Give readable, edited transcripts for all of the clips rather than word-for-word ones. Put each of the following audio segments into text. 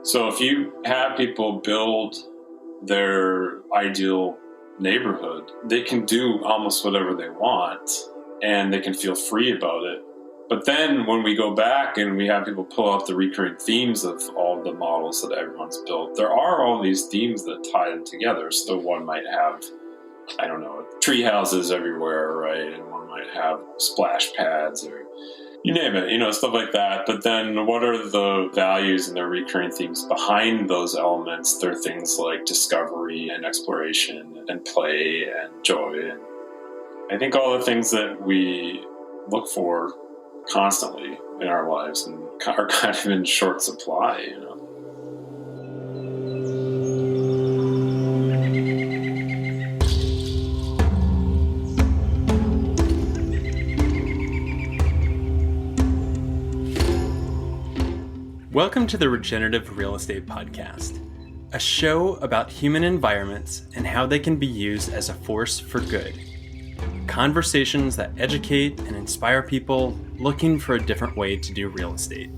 So if you have people build their ideal neighborhood, they can do almost whatever they want and they can feel free about it. But then when we go back and we have people pull out the recurring themes of all the models that everyone's built, there are all these themes that tie them together. So one might have, I don't know, tree houses everywhere, right? And one might have splash pads or you name it, stuff like that. But then what are the values and the recurring themes behind those elements? They're things like discovery and exploration and play and joy. And I think all the things that we look for constantly in our lives and are kind of in short supply. Welcome to the Regenerative Real Estate Podcast, a show about human environments and how they can be used as a force for good. Conversations that educate and inspire people looking for a different way to do real estate.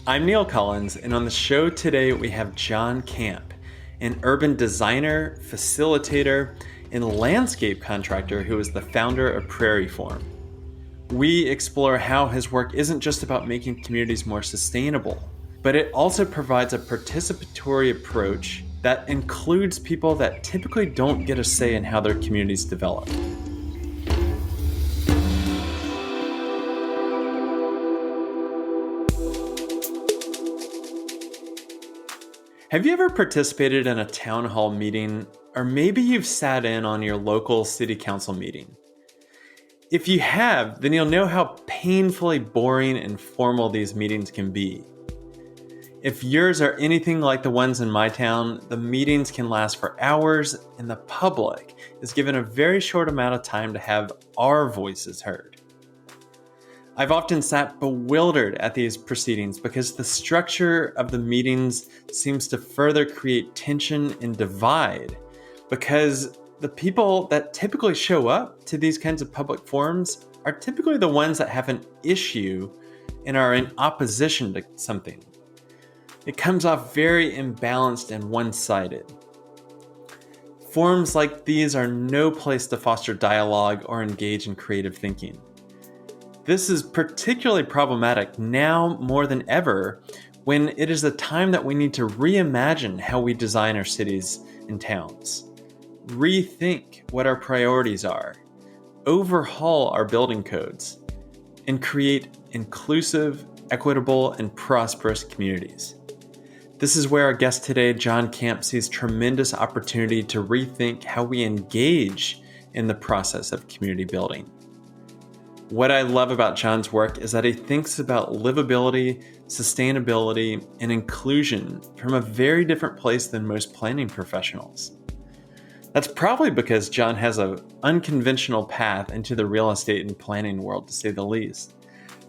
I'm Neil Collins, and on the show today we have John Kamp, an urban designer, facilitator, and landscape contractor who is the founder of PRAIRIEFORM. We explore how his work isn't just about making communities more sustainable, but it also provides a participatory approach that includes people that typically don't get a say in how their communities develop. Have you ever participated in a town hall meeting, or maybe you've sat in on your local city council meeting? If you have, then you'll know how painfully boring and formal these meetings can be. If yours are anything like the ones in my town, the meetings can last for hours and the public is given a very short amount of time to have our voices heard. I've often sat bewildered at these proceedings because the structure of the meetings seems to further create tension and divide, because the people that typically show up to these kinds of public forums are typically the ones that have an issue and are in opposition to something. It comes off very imbalanced and one-sided. Forums like these are no place to foster dialogue or engage in creative thinking. This is particularly problematic now more than ever, when it is a time that we need to reimagine how we design our cities and towns. Rethink what our priorities are, overhaul our building codes, and create inclusive, equitable, and prosperous communities. This is where our guest today, John Kamp, sees tremendous opportunity to rethink how we engage in the process of community building. What I love about John's work is that he thinks about livability, sustainability, and inclusion from a very different place than most planning professionals. That's probably because John has an unconventional path into the real estate and planning world, to say the least.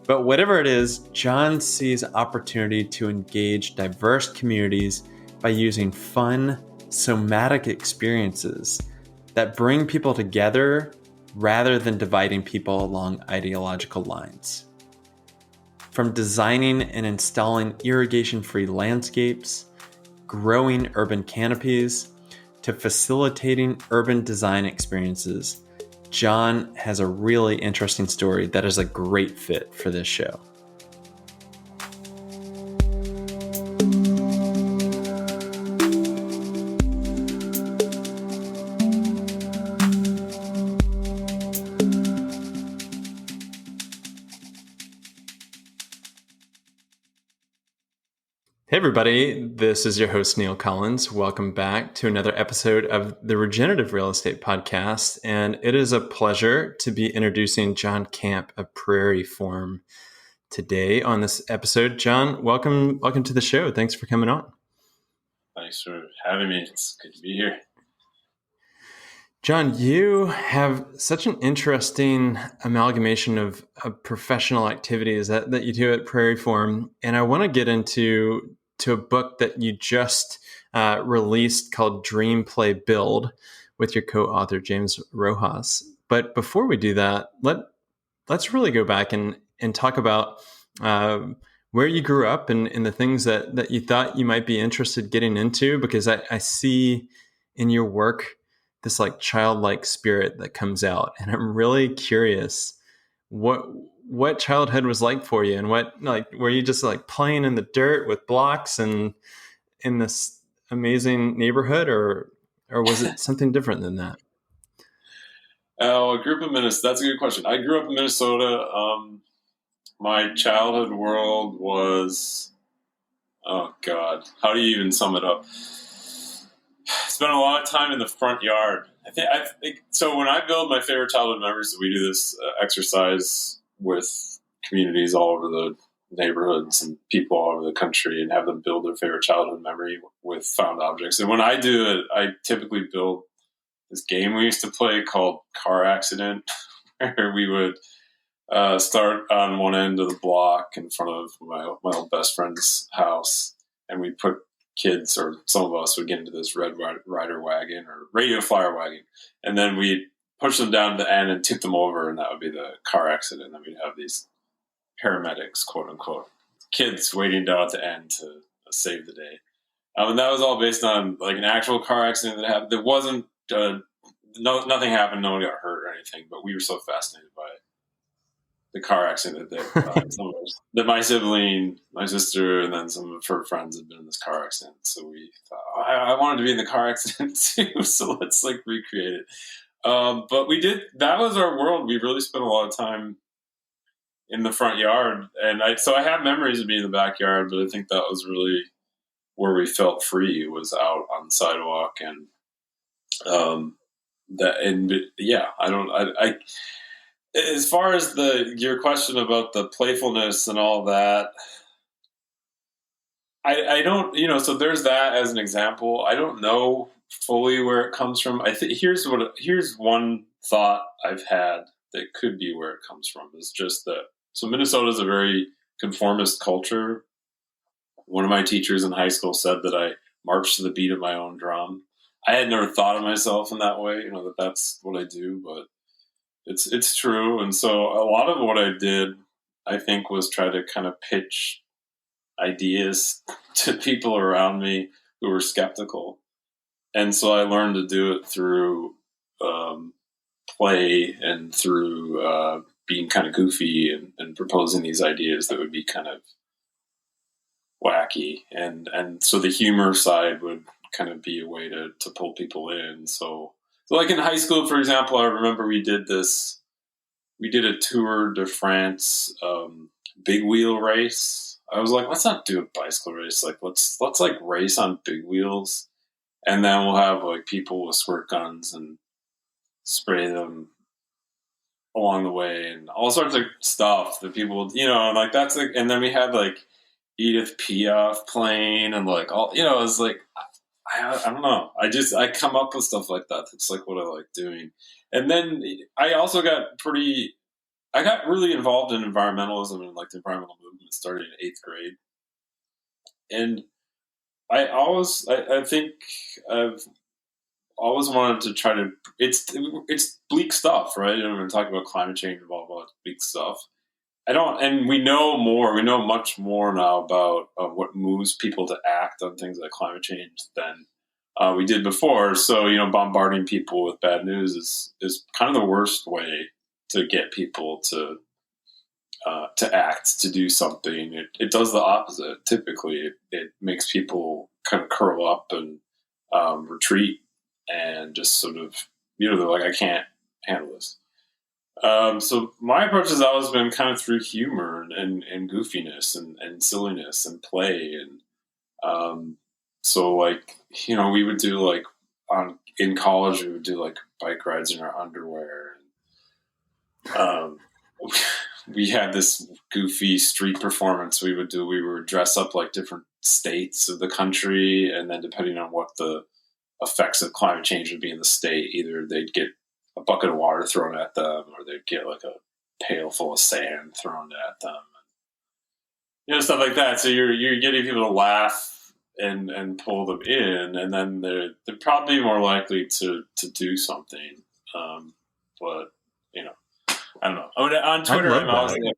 But whatever it is, John sees opportunity to engage diverse communities by using fun, somatic experiences that bring people together rather than dividing people along ideological lines. From designing and installing irrigation-free landscapes, growing urban canopies, to facilitating urban design experiences, John has a really interesting story that is a great fit for this show. Hey everybody, this is your host Neil Collins. Welcome back to another episode of the Regenerative Real Estate Podcast, and it is a pleasure to be introducing John Kamp of PRAIRIEFORM today on this episode. John, welcome to the show. Thanks for coming on. Thanks for having me. It's good to be here. John, you have such an interesting amalgamation of professional activities that you do at PRAIRIEFORM, and I want to get into a book that you just released called Dream, Play, Build with your co-author, James Rojas. But before we do that, let's really go back and talk about where you grew up and the things that you thought you might be interested getting into, because I see in your work this like childlike spirit that comes out, and I'm really curious what childhood was like for you, and what, like, were you just like playing in the dirt with blocks and in this amazing neighborhood, or was it something different than that? Oh, I grew up in Minnesota. That's a good question. I grew up in Minnesota. My childhood world was, oh God, how do you even sum it up? Spent a lot of time in the front yard. I think so. When I build my favorite childhood memories, we do this exercise with communities all over the neighborhoods and people all over the country, and have them build their favorite childhood memory with found objects. And when I do it, I typically build this game we used to play called Car Accident, where we would start on one end of the block in front of my old best friend's house, and we put kids, or some of us would get into this red rider wagon or radio flyer wagon, and then we'd push them down to the end and tip them over, and that would be the car accident. And then we'd have these paramedics, quote unquote, kids waiting down at the end to save the day. And that was all based on like an actual car accident that happened. There wasn't nothing happened, no one got hurt or anything, but we were so fascinated by it. The car accident that my sibling, my sister, and then some of her friends had been in this car accident. So we thought, I wanted to be in the car accident too. So let's like recreate it. But we did. That was our world. We really spent a lot of time in the front yard, and I have memories of being in the backyard. But I think that was really where we felt free, was out on the sidewalk, and I as far as your question about the playfulness and all that, I don't, so there's that as an example. I don't know fully where it comes from. I think here's one thought I've had that could be where it comes from, is just that. So Minnesota is a very conformist culture. One of my teachers in high school said that I marched to the beat of my own drum. I had never thought of myself in that way, that's what I do, but it's true. And so a lot of what I did, I think, was try to kind of pitch ideas to people around me who were skeptical. And so I learned to do it through play and through being kind of goofy and proposing these ideas that would be kind of wacky. And so the humor side would kind of be a way to pull people in. So like in high school, for example, I remember we did a Tour de France big wheel race. I was like, let's not do a bicycle race. Like, let's like race on big wheels, and then we'll have like people with squirt guns and spray them along the way and all sorts of stuff that people, like that's like, and then we had like Edith Piaf playing and like all, it was like, I don't know. I come up with stuff like that. That's like what I like doing. And then I also got really involved in environmentalism and like the environmental movement starting in 8th grade. And I think I've always wanted to try to, it's bleak stuff, right? And we're talking about climate change and all bleak stuff. And we know much more now about what moves people to act on things like climate change than we did before. So, bombarding people with bad news is kind of the worst way to get people to act, to do something. It does the opposite. Typically, it makes people kind of curl up and retreat and just sort of, they're like, I can't handle this. So my approach has always been kind of through humor and goofiness and silliness and play. And so like, we would do like in college, we would do like bike rides in our underwear. And, we had this goofy street performance we would dress up like different states of the country. And then depending on what the effects of climate change would be in the state, either they'd get a bucket of water thrown at them, or they'd get like a pail full of sand thrown at them, stuff like that. So you're getting people to laugh and pull them in, and then they're probably more likely to do something. But I don't know. On Twitter, I'm always like,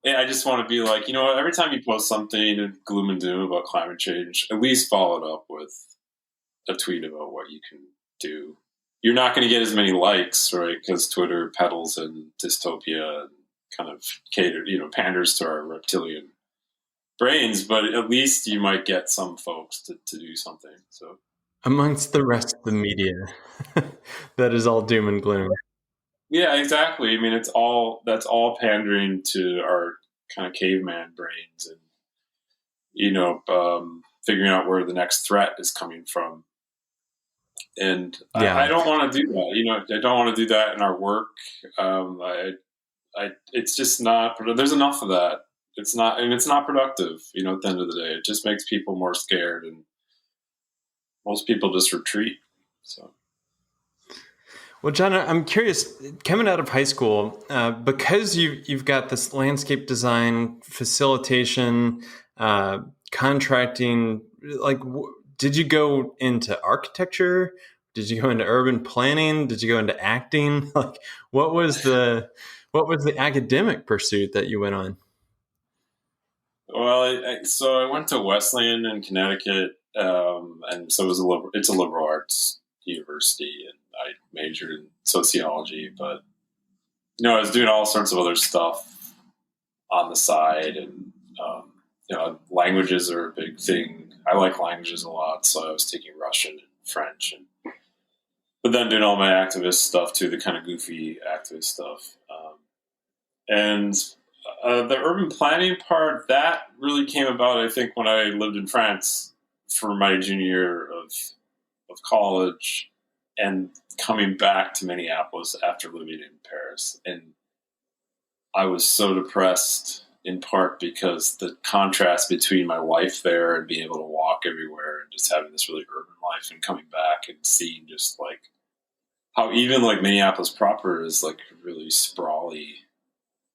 And I just want to be like, you know what, every time you post something in gloom and doom about climate change, at least follow it up with a tweet about what you can do. You're not going to get as many likes, right? Because Twitter peddles in dystopia and kind of panders to our reptilian brains, but at least you might get some folks to do something. So amongst the rest of the media, that is all doom and gloom. yeah, exactly. I mean, that's all pandering to our kind of caveman brains, and figuring out where the next threat is coming from. And I Yeah. don't want to do that. I don't want to do that in our work. It's just not. There's enough of that. It's not productive. At the end of the day, it just makes people more scared, and most people just retreat. So. Well, John, I'm curious, coming out of high school, because you've got this landscape design, facilitation, contracting, like, did you go into architecture? Did you go into urban planning? Did you go into acting? Like, what was the academic pursuit that you went on? Well, so I went to Wesleyan in Connecticut, and so it's a liberal arts university, and I majored in sociology, but I was doing all sorts of other stuff on the side, and languages are a big thing. I like languages a lot, so I was taking Russian and French, but then doing all my activist stuff too, the kind of goofy activist stuff, and the urban planning part, that really came about, I think, when I lived in France for my junior year of college, and coming back to Minneapolis after living in Paris. And I was so depressed, in part because the contrast between my life there and being able to walk everywhere and just having this really urban life, and coming back and seeing just like how even like Minneapolis proper is like a really sprawly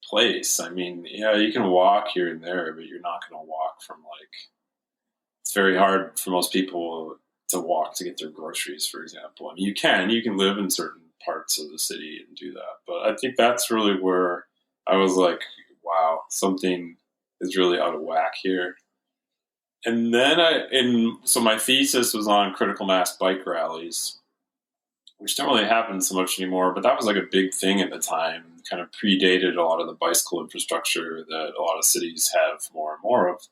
place. I mean, yeah, you can walk here and there, but you're not going to walk from it's very hard for most people to walk to get their groceries, for example. I mean, you can live in certain parts of the city and do that. But I think that's really where I was like, wow, something is really out of whack here. And then so my thesis was on critical mass bike rallies, which don't really happen so much anymore, but that was like a big thing at the time, kind of predated a lot of the bicycle infrastructure that a lot of cities have more and more of.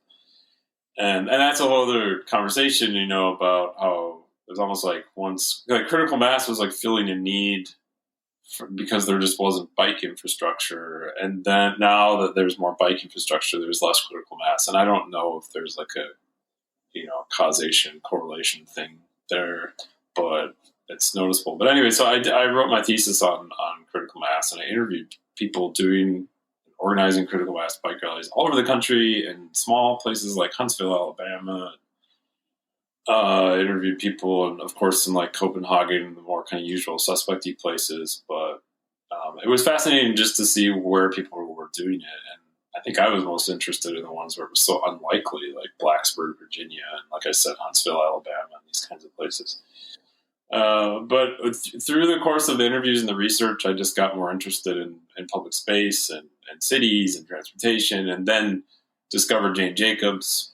And that's a whole other conversation, about how there's almost like critical mass was like filling a need because there just wasn't bike infrastructure. And then now that there's more bike infrastructure, there's less critical mass. And I don't know if there's like a, causation, correlation thing there, but it's noticeable. But anyway, so I wrote my thesis on critical mass, and I interviewed people organizing critical mass bike rallies all over the country in small places like Huntsville, Alabama. I interviewed people, and of course in like Copenhagen, the more kind of usual suspecty places. But it was fascinating just to see where people were doing it. And I think I was most interested in the ones where it was so unlikely, like Blacksburg, Virginia, and like I said, Huntsville, Alabama, and these kinds of places. But through the course of the interviews and the research, I just got more interested in public space and cities and transportation, and then discovered Jane Jacobs,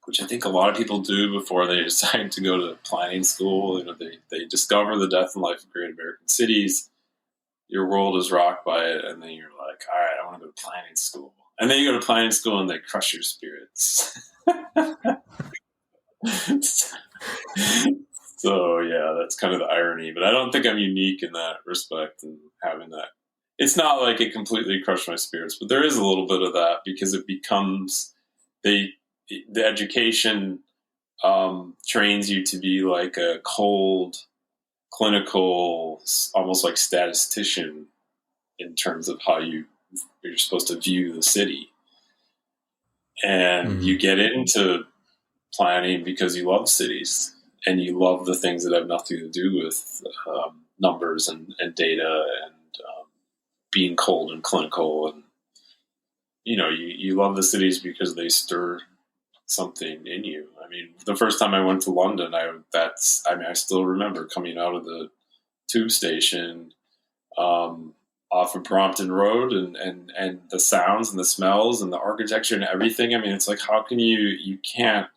which I think a lot of people do before they decide to go to planning school. They discover the death and life of great American cities. Your world is rocked by it, and then you're like, all right, I want to go to planning school. And then you go to planning school, and they crush your spirits. So yeah, that's kind of the irony, but I don't think I'm unique in that respect and having that. It's not like it completely crushed my spirits, but there is a little bit of that because it becomes the education trains you to be like a cold, clinical, almost like statistician in terms of how you're supposed to view the city, and you get into planning because you love cities. And you love the things that have nothing to do with numbers and data and being cold and clinical. And, you love the cities because they stir something in you. I mean, the first time I went to London, I still remember coming out of the tube station, off of Brompton Road, and the sounds and the smells and the architecture and everything. I mean, it's like, how can you can't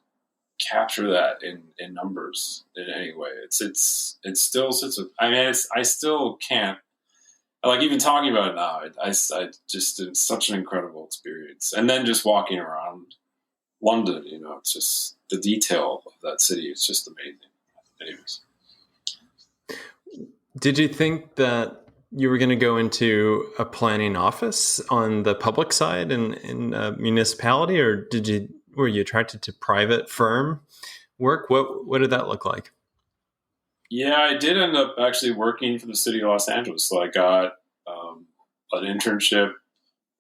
capture that in numbers in any way. It's still such a, I mean, I still can't, like, even talking about it now, I just, it's such an incredible experience. And then just walking around London, it's just the detail of that city. It's just amazing. Anyways. Did you think that you were going to go into a planning office on the public side in a municipality, or were you attracted to private firm work? What did that look like? Yeah, I did end up actually working for the city of Los Angeles. So I got an internship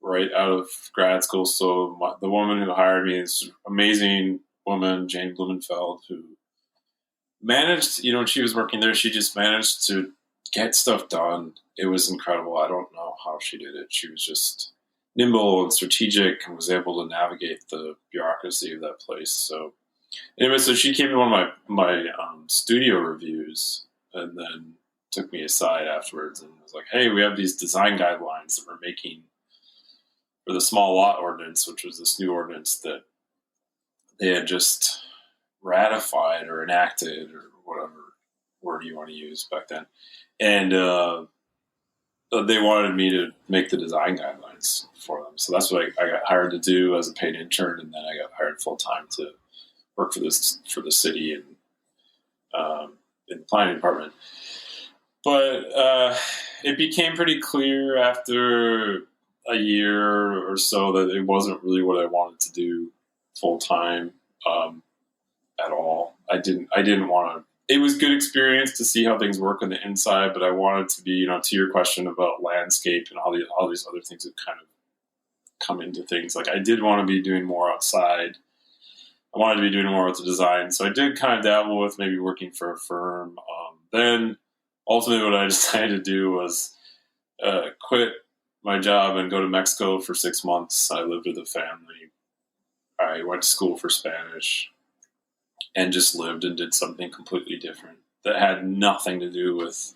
right out of grad school. So the woman who hired me is an amazing woman, Jane Blumenfeld, who managed, when she was working there, she just managed to get stuff done. It was incredible. I don't know how she did it. She was just nimble and strategic and was able to navigate the bureaucracy of that place. So anyway, so she came to one of my studio reviews and then took me aside afterwards and was like, hey, we have these design guidelines that we're making for the small lot ordinance, which was this new ordinance that they had just ratified or enacted or whatever word you want to use back then. And they wanted me to make the design guidelines for them. So that's what I got hired to do as a paid intern, and then I got hired full-time to work for the city and in the planning department. But it became pretty clear after a year or so that it wasn't really what I wanted to do full-time at all. I didn't want to. It was good experience to see how things work on the inside, but I wanted to be, to your question about landscape and all these other things that kind of come into things. Like, I did want to be doing more outside. I wanted to be doing more with the design. So I did kind of dabble with maybe working for a firm. Then ultimately what I decided to do was quit my job and go to Mexico for 6 months. I lived with a family. I went to school for Spanish and just lived and did something completely different that had nothing to do with,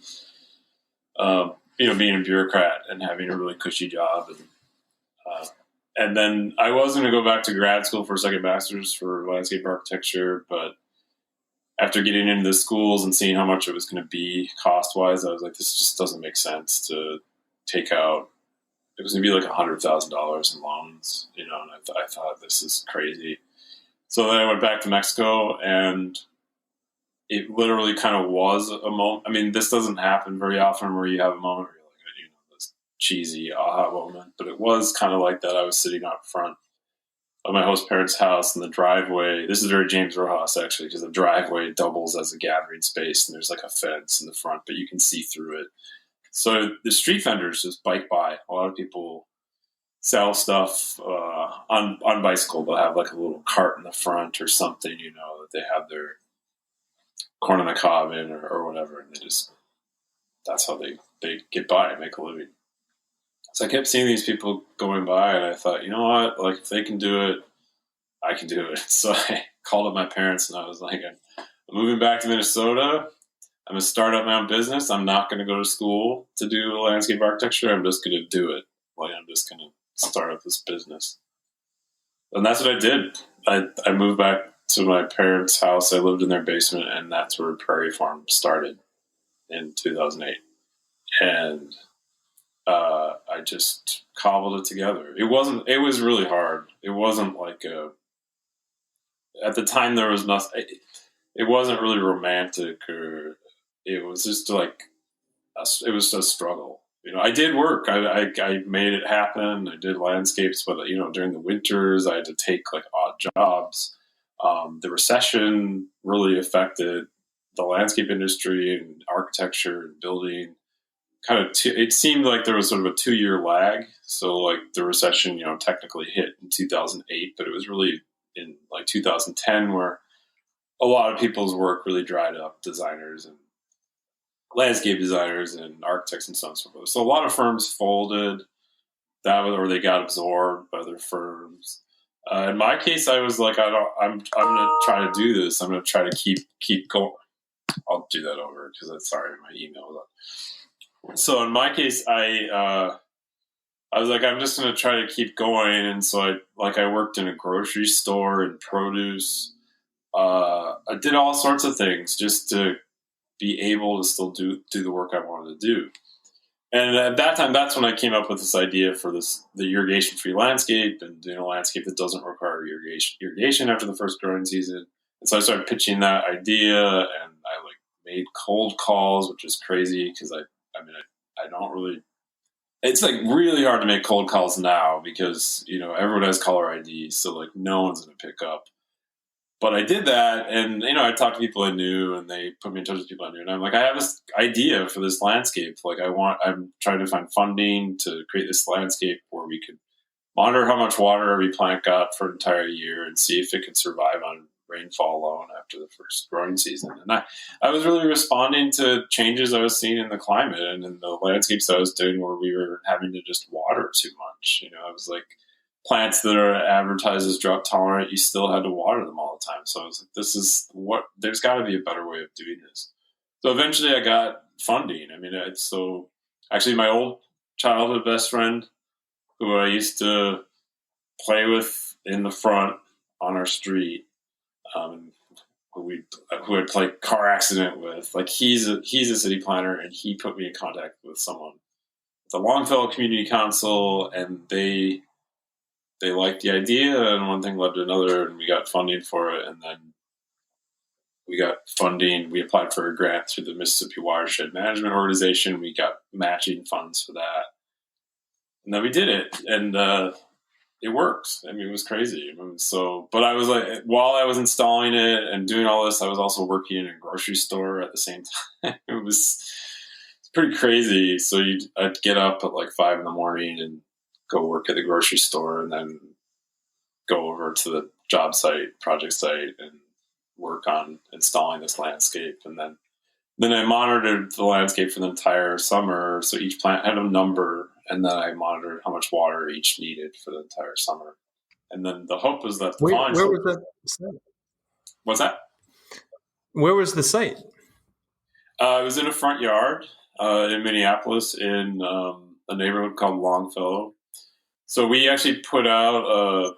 being a bureaucrat and having a really cushy job. And then I was going to go back to grad school for a second master's for landscape architecture, but after getting into the schools and seeing how much it was going to be cost-wise, I was like, this just doesn't make sense to take out. It was going to be like $100,000 in loans, and I thought, this is crazy. So then I went back to Mexico, and it literally kind of was a moment. I mean, this doesn't happen very often where you have a moment where you're like, this cheesy aha moment, but it was kind of like that. I was sitting out front of my host parents' house in the driveway. This is very James Rojas, actually, because the driveway doubles as a gathering space, and there's like a fence in the front, but you can see through it. So the street vendors just bike by. A lot of people sell stuff on bicycle. They'll have like a little cart in the front or something, that they have their corn on the cob in or whatever, and that's how they get by and make a living. So I kept seeing these people going by, and I thought, you know what, like, if they can do it, I can do it. So I called up my parents, and I was like, I'm moving back to Minnesota. I'm going to start up my own business. I'm not going to go to school to do landscape architecture. I'm just going to do it. Like, I'm just going to start up this business. And that's what I did. I moved back to my parents' house. I lived in their basement, and that's where PRAIRIEFORM started in 2008. And I just cobbled it together. It was really hard. It wasn't like at the time there was nothing, it wasn't really romantic, or it was just like, it was a struggle. I did work. I made it happen. I did landscapes, but during the winters I had to take like odd jobs. The recession really affected the landscape industry and architecture and building. It seemed like there was sort of a 2-year lag. So like the recession, technically hit in 2008, but it was really in like 2010 where a lot of people's work really dried up, designers and landscape designers and architects and so on and so forth. So a lot of firms folded, or they got absorbed by other firms. In my case, I was like, I'm going to try to do this. I'm going to try to keep going. I'll do that over because sorry, my email was up. So in my case, I was like, I'm just going to try to keep going. And so I worked in a grocery store and produce. I did all sorts of things just to be able to still do the work I wanted to do. And at that time, that's when I came up with this idea for the irrigation-free landscape and doing a landscape that doesn't require irrigation after the first growing season. And so I started pitching that idea, and I made cold calls, which is crazy because I don't really. It's really hard to make cold calls now because everyone has caller ID, so no one's going to pick up. But I did that, and I talked to people I knew, and they put me in touch with people I knew. And I'm like, I have this idea for this landscape. I'm trying to find funding to create this landscape where we could monitor how much water every plant got for an entire year and see if it could survive on rainfall alone after the first growing season. And I was really responding to changes I was seeing in the climate and in the landscapes I was doing where we were having to just water too much. I was like, plants that are advertised as drought tolerant, you still had to water them all the time. So I was like, there's got to be a better way of doing this. So eventually I got funding. Actually my old childhood best friend who I used to play with in the front on our street, who I'd play car accident with, he's a city planner, and he put me in contact with someone at the Longfellow Community Council, and they liked the idea, and one thing led to another, and we got funding for it. And then we got funding. We applied for a grant through the Mississippi Watershed Management Organization. We got matching funds for that. And then we did it, and it worked. I mean, it was crazy. But I was like, while I was installing it and doing all this, I was also working in a grocery store at the same time. It's pretty crazy. So I'd get up at 5 in the morning and go work at the grocery store, and then go over to the project site, and work on installing this landscape. And then I monitored the landscape for the entire summer. So each plant had a number, and then I monitored how much water each needed for the entire summer. And then the hope was that Where was that site? What's that? Where was the site? It was in a front yard in Minneapolis, in a neighborhood called Longfellow. So we actually put out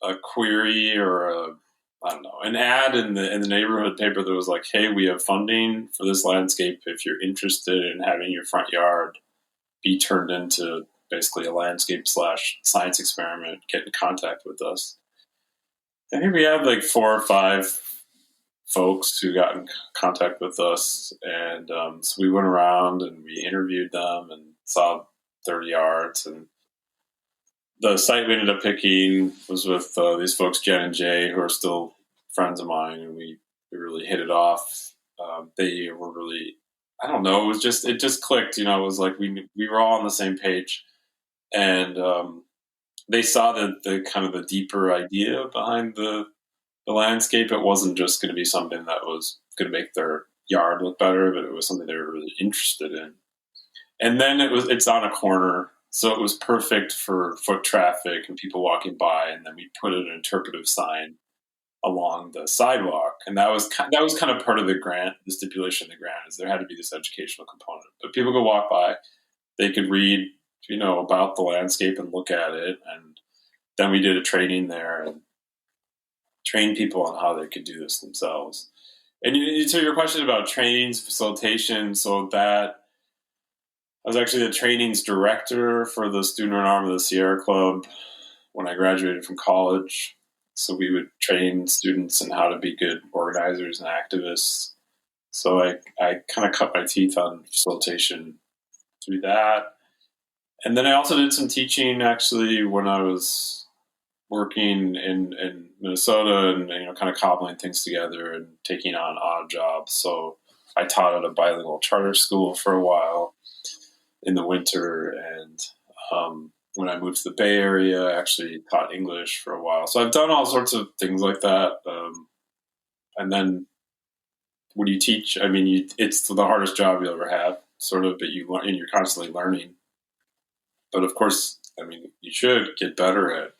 a query or an ad in the neighborhood paper that was like, hey, we have funding for this landscape. If you're interested in having your front yard be turned into basically a landscape / science experiment, get in contact with us. I think we had 4 or 5 folks who got in contact with us. And so we went around and we interviewed them and saw 30 yards. And the site we ended up picking was with these folks, Jen and Jay, who are still friends of mine, and we really hit it off. They were really, I don't know, it just clicked. It was like we were all on the same page, and they saw the kind of the deeper idea behind the landscape. It wasn't just going to be something that was going to make their yard look better, but it was something they were really interested in. And then it's on a corner. So it was perfect for foot traffic and people walking by. And then we put an interpretive sign along the sidewalk. And that was kind of part of the grant, the stipulation of the grant, is there had to be this educational component. But people could walk by, they could read, about the landscape and look at it. And then we did a training there and trained people on how they could do this themselves. And to your question about trainings, facilitation, so that I was actually the trainings director for the student-run arm of the Sierra Club when I graduated from college. So we would train students in how to be good organizers and activists. So I kind of cut my teeth on facilitation through that. And then I also did some teaching actually when I was working in Minnesota and kind of cobbling things together and taking on odd jobs. So I taught at a bilingual charter school for a while in the winter, and when I moved to the Bay Area, I actually taught English for a while. So I've done all sorts of things like that. And then when you teach, I mean, it's the hardest job you'll ever have, sort of, but you're constantly learning. But of course, I mean, you should get better at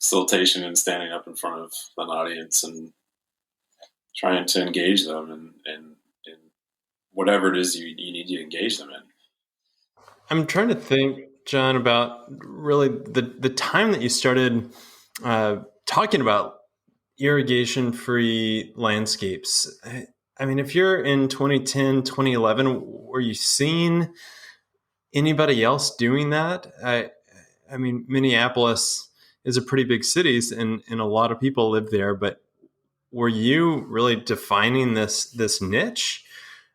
facilitation and standing up in front of an audience and trying to engage them and whatever it is you need to engage them in. I'm trying to think, John, about really the time that you started talking about irrigation-free landscapes. I mean, if you're in 2010, 2011, were you seeing anybody else doing that? I mean, Minneapolis is a pretty big city, and a lot of people live there. But were you really defining this niche,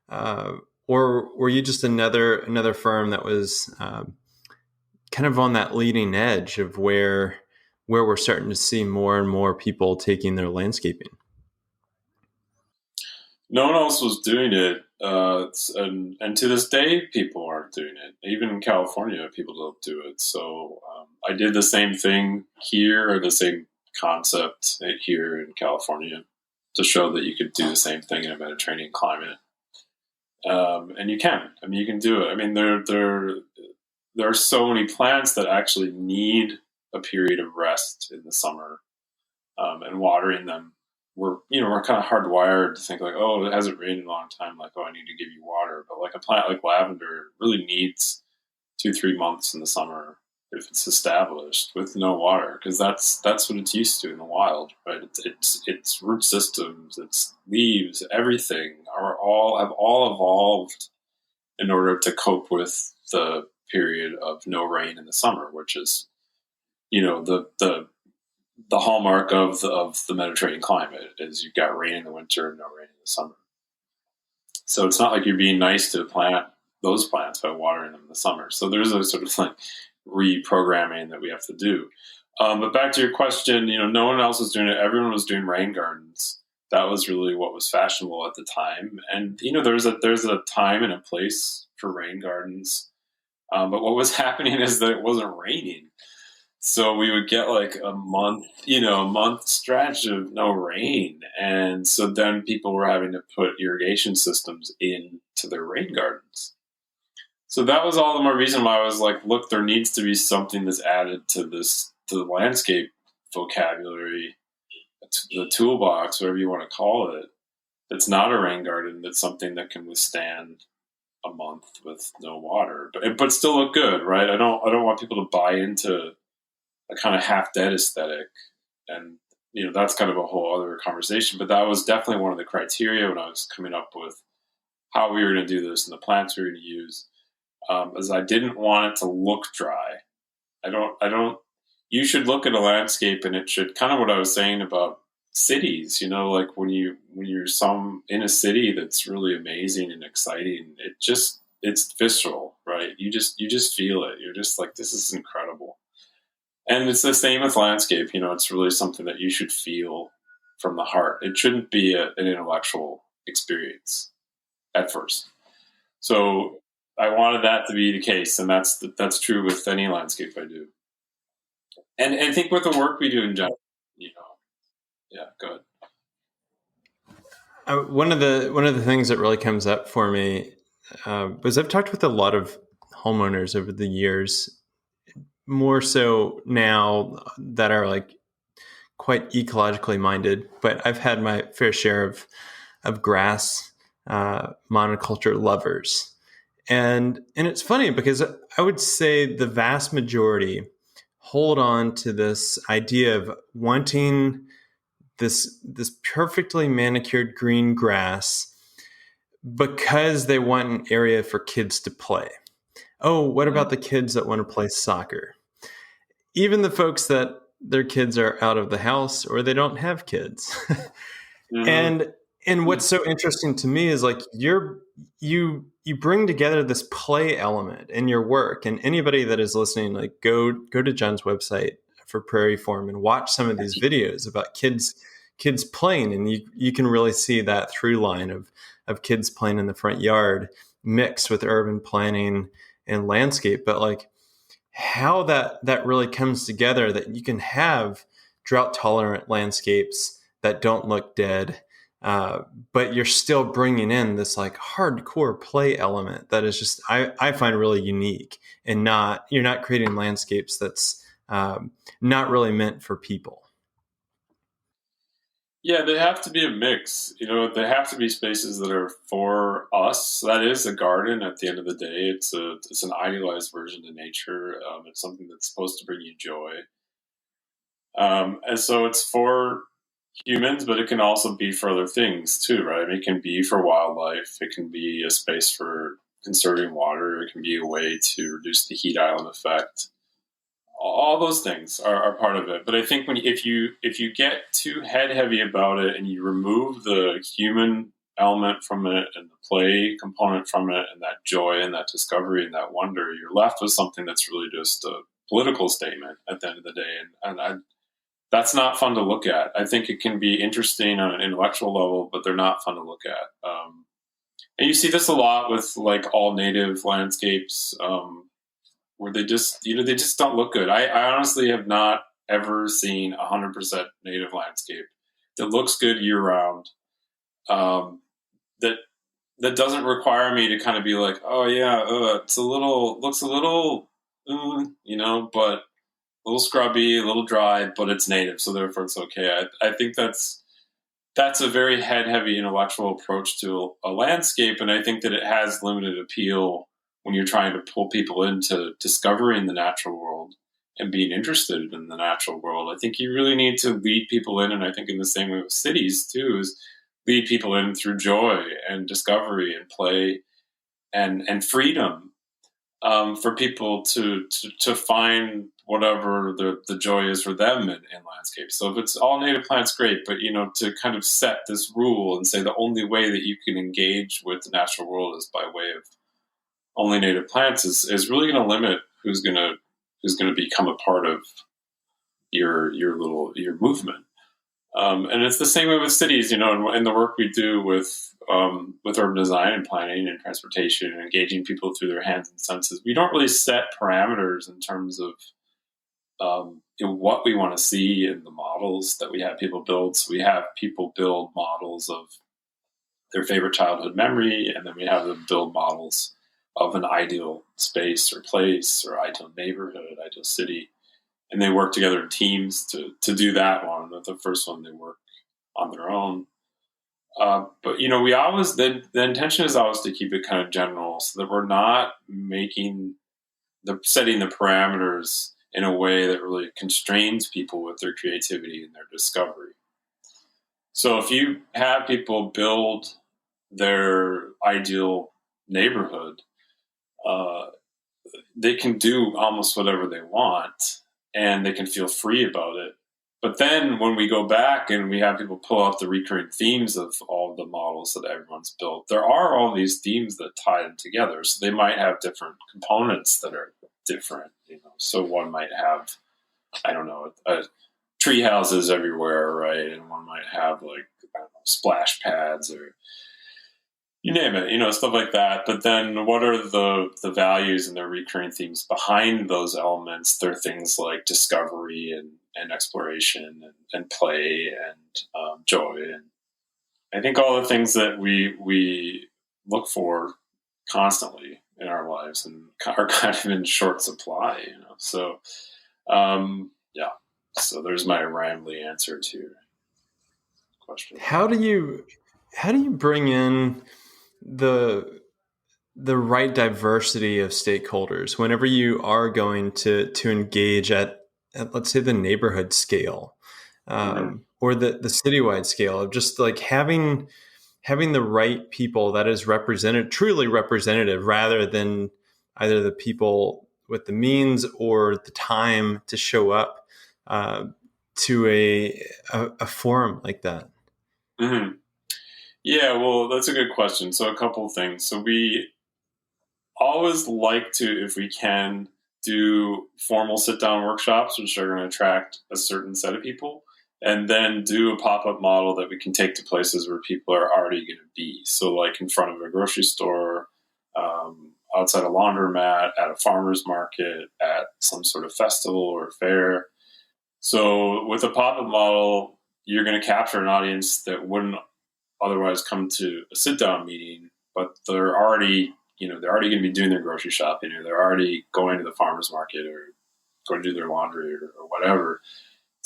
or were you just another firm that was kind of on that leading edge of where we're starting to see more and more people taking their landscaping? No one else was doing it, and to this day, people aren't doing it. Even in California, people don't do it. So I did the same thing here, or the same concept here in California, to show that you could do the same thing in a Mediterranean climate. And you can. I mean, you can do it. I mean, there are so many plants that actually need a period of rest in the summer, and watering them. We're kind of hardwired to think like, oh, it hasn't rained in a long time. Like, oh, I need to give you water. But like a plant like lavender really needs 2-3 months in the summer if it's established with no water, because that's what it's used to in the wild, right? Its root systems, its leaves, everything have all evolved in order to cope with the period of no rain in the summer, which is, the hallmark of the Mediterranean climate is you've got rain in the winter and no rain in the summer. So it's not like you're being nice to those plants by watering them in the summer. So there's a sort of like reprogramming that we have to do. But back to your question, no one else was doing it. Everyone was doing rain gardens. That was really what was fashionable at the time. And there's a time and a place for rain gardens. But what was happening is that it wasn't raining. So we would get like a month stretch of no rain. And so then people were having to put irrigation systems into their rain gardens. So that was all the more reason why I was like, look, there needs to be something that's added to the landscape vocabulary, the toolbox, whatever you want to call it. That's not a rain garden. That's something that can withstand a month with no water, but still look good, right? I don't want people to buy into a kind of half-dead aesthetic, and that's kind of a whole other conversation. But that was definitely one of the criteria when I was coming up with how we were going to do this and the plants we were going to use, as I didn't want it to look dry. You should look at a landscape, and it should kind of what I was saying about cities. Like when you're in a city that's really amazing and exciting, it's visceral, right? You just feel it. You're just like, this is incredible. And it's the same with landscape. It's really something that you should feel from the heart. It shouldn't be an intellectual experience at first. So I wanted that to be the case, and that's true with any landscape I do. And I think with the work we do in general, yeah, go ahead. One of the things that really comes up for me was I've talked with a lot of homeowners over the years, more so now that are like quite ecologically minded, but I've had my fair share of grass monoculture lovers. And it's funny because I would say the vast majority hold on to this idea of wanting this perfectly manicured green grass because they want an area for kids to play. Oh, what about the kids that want to play soccer? Even the folks that their kids are out of the house or they don't have kids. Mm-hmm. And what's so interesting to me is like you bring together this play element in your work. And anybody that is listening, like go to John's website for PRAIRIEFORM and watch some of these videos about kids playing, and you can really see that through line of kids playing in the front yard mixed with urban planning and landscape. But like how that really comes together, that you can have drought tolerant landscapes that don't look dead, but you're still bringing in this like hardcore play element that is just I find really unique, and you're not creating landscapes that's not really meant for people. Yeah, they have to be a mix. They have to be spaces that are for us. That is a garden. At the end of the day, it's an idealized version of nature. It's something that's supposed to bring you joy, and so it's for humans, but it can also be for other things too, right? I mean, it can be for wildlife. It can be a space for conserving water. It can be a way to reduce the heat island effect. All those things are part of it. But I think if you get too head heavy about it and you remove the human element from it and the play component from it and that joy and that discovery and that wonder, you're left with something that's really just a political statement at the end of the day. That's not fun to look at. I think it can be interesting on an intellectual level, but they're not fun to look at. And you see this a lot with like all native landscapes. Where they just don't look good. I honestly have not ever seen 100% native landscape that looks good year round. That doesn't require me to kind of be like, oh yeah, looks a little, but a little scrubby, a little dry, but it's native, so therefore it's okay. I think that's a very head heavy intellectual approach to a landscape, and I think that it has limited appeal when you're trying to pull people into discovering the natural world and being interested in the natural world. I think you really need to lead people in, and I think in the same way with cities too, is lead people in through joy and discovery and play and freedom, for people to find whatever the joy is for them in landscape. So if it's all native plants, great, but to kind of set this rule and say the only way that you can engage with the natural world is by way of only native plants is really going to limit who's going to become a part of your movement. And it's the same way with cities, in the work we do with urban design and planning and transportation and engaging people through their hands and senses. We don't really set parameters in terms of what we want to see in the models that we have people build. So we have people build models of their favorite childhood memory, and then we have them build models of an ideal space or place or ideal neighborhood, ideal city. And they work together in teams to do that one. The first one they work on their own. But we always the intention is always to keep it kind of general, so that we're not setting the parameters in a way that really constrains people with their creativity and their discovery. So if you have people build their ideal neighborhood, they can do almost whatever they want, and they can feel free about it. But then when we go back and we have people pull out the recurring themes of all of the models that everyone's built, there are all these themes that tie them together. So they might have different components that are different. So one might have, I don't know, tree houses everywhere, right? And one might have splash pads or you name it, stuff like that. But then what are the values and the recurring themes behind those elements? They're things like discovery and exploration and play and joy. And I think all the things that we look for constantly in our lives and are kind of in short supply, So, yeah. So there's my rambly answer to your question. How do you bring in the right diversity of stakeholders whenever you are going to engage at let's say the neighborhood scale, or the citywide scale of just like having the right people that is truly representative, rather than either the people with the means or the time to show up to a forum like that? Mm-hmm. Yeah, well, that's a good question. So a couple of things. So we always like to, if we can, do formal sit-down workshops, which are going to attract a certain set of people, and then do a pop-up model that we can take to places where people are already going to be. So like in front of a grocery store, outside a laundromat, at a farmer's market, at some sort of festival or fair. So with a pop-up model, you're going to capture an audience that wouldn't otherwise come to a sit-down meeting, but they're already going to be doing their grocery shopping, or they're already going to the farmer's market or going to do their laundry or whatever.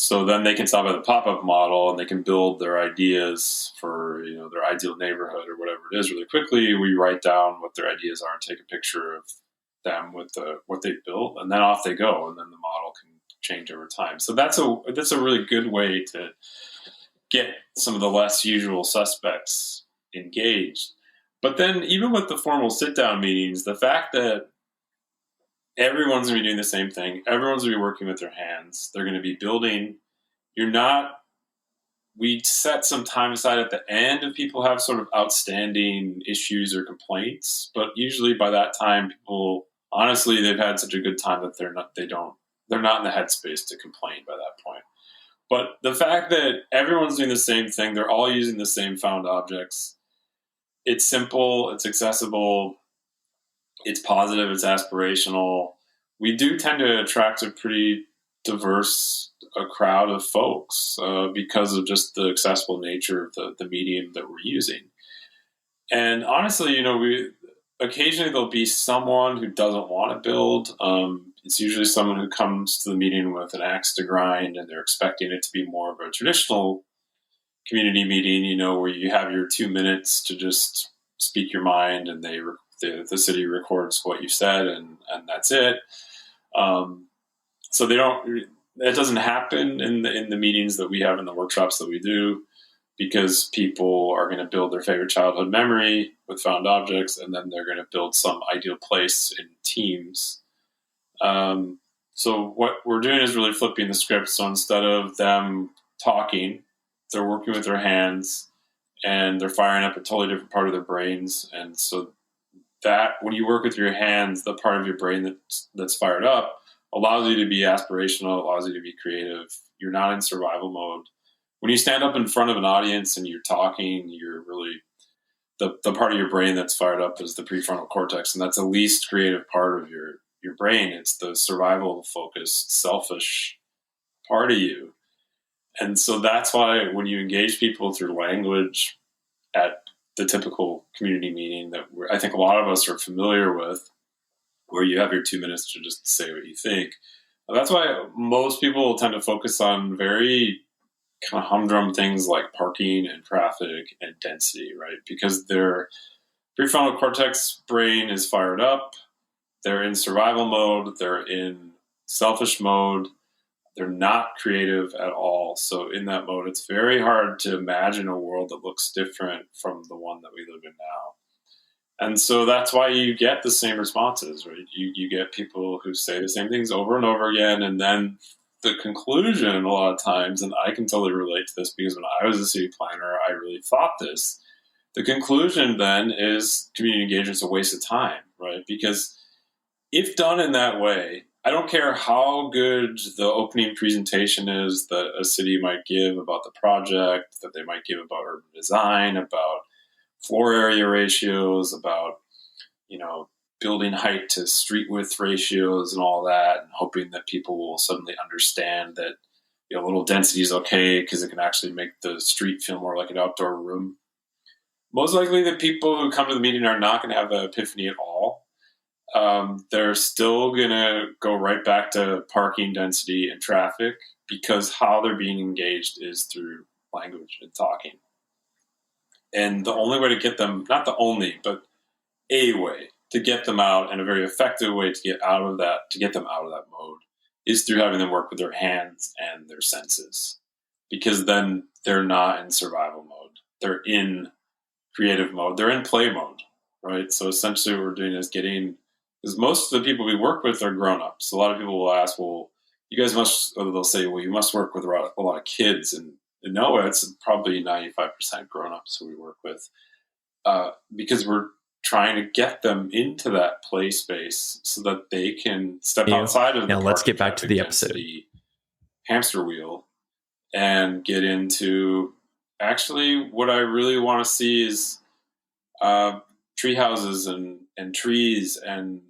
So then they can stop at the pop-up model and they can build their ideas for, their ideal neighborhood or whatever it is really quickly. We write down what their ideas are and take a picture of them with what they've built, and then off they go, and then the model can change over time. So that's a really good way to get some of the less usual suspects engaged. But then even with the formal sit-down meetings, the fact that everyone's going to be doing the same thing, everyone's going to be working with their hands, they're going to be building, we set some time aside at the end if people have sort of outstanding issues or complaints, but usually by that time people, honestly, they've had such a good time that they're not in the headspace to complain by that point. But the fact that everyone's doing the same thing, they're all using the same found objects, it's simple, it's accessible, it's positive, it's aspirational. We do tend to attract a pretty diverse crowd of folks because of just the accessible nature of the medium that we're using. And honestly, occasionally there'll be someone who doesn't want to build. It's usually someone who comes to the meeting with an axe to grind, and they're expecting it to be more of a traditional community meeting, where you have your 2 minutes to just speak your mind, and the city records what you said, and that's it. So it doesn't happen in the meetings that we have, in the workshops that we do, because people are going to build their favorite childhood memory with found objects, and then they're going to build some ideal place in teams. So what we're doing is really flipping the script. So instead of them talking, they're working with their hands, and they're firing up a totally different part of their brains. And so that when you work with your hands, the part of your brain that's fired up allows you to be aspirational, allows you to be creative. You're not in survival mode. When you stand up in front of an audience and you're talking, you're really, the part of your brain that's fired up is the prefrontal cortex, and that's the least creative part of your brain. It's the survival focused, selfish part of you. And so that's why when you engage people through language at the typical community meeting that I think a lot of us are familiar with, where you have your 2 minutes to just say what you think, that's why most people tend to focus on very kind of humdrum things like parking and traffic and density, right? Because their prefrontal cortex brain is fired up, they're in survival mode, they're in selfish mode, they're not creative at all. So in that mode, it's very hard to imagine a world that looks different from the one that we live in now. And so that's why you get the same responses, right? You get people who say the same things over and over again, and then the conclusion a lot of times, and I can totally relate to this because when I was a city planner, I really thought this. The conclusion then is community engagement is a waste of time, right? Because if done in that way, I don't care how good the opening presentation is that a city might give about the project, that they might give about urban design, about floor area ratios, about, building height to street width ratios and all that, and hoping that people will suddenly understand that, a little density is okay because it can actually make the street feel more like an outdoor room. Most likely the people who come to the meeting are not going to have an epiphany at all. They're still going to go right back to parking density and traffic because how they're being engaged is through language and talking. And the only way to get them, not the only, but a way to get them out, and a very effective way to get them out of that mode, is through having them work with their hands and their senses. Because then they're not in survival mode. They're in creative mode. They're in play mode, right? So essentially what we're doing is because most of the people we work with are grown-ups. A lot of people will ask, well, you guys must, or they'll say, well, you must work with a lot of kids. And no, it's probably 95% grown-ups who we work with, because we're trying to get them into that play space so that they can step outside of the now let's get back to the episode hamster wheel and get into actually what I really want to see is tree houses and trees, and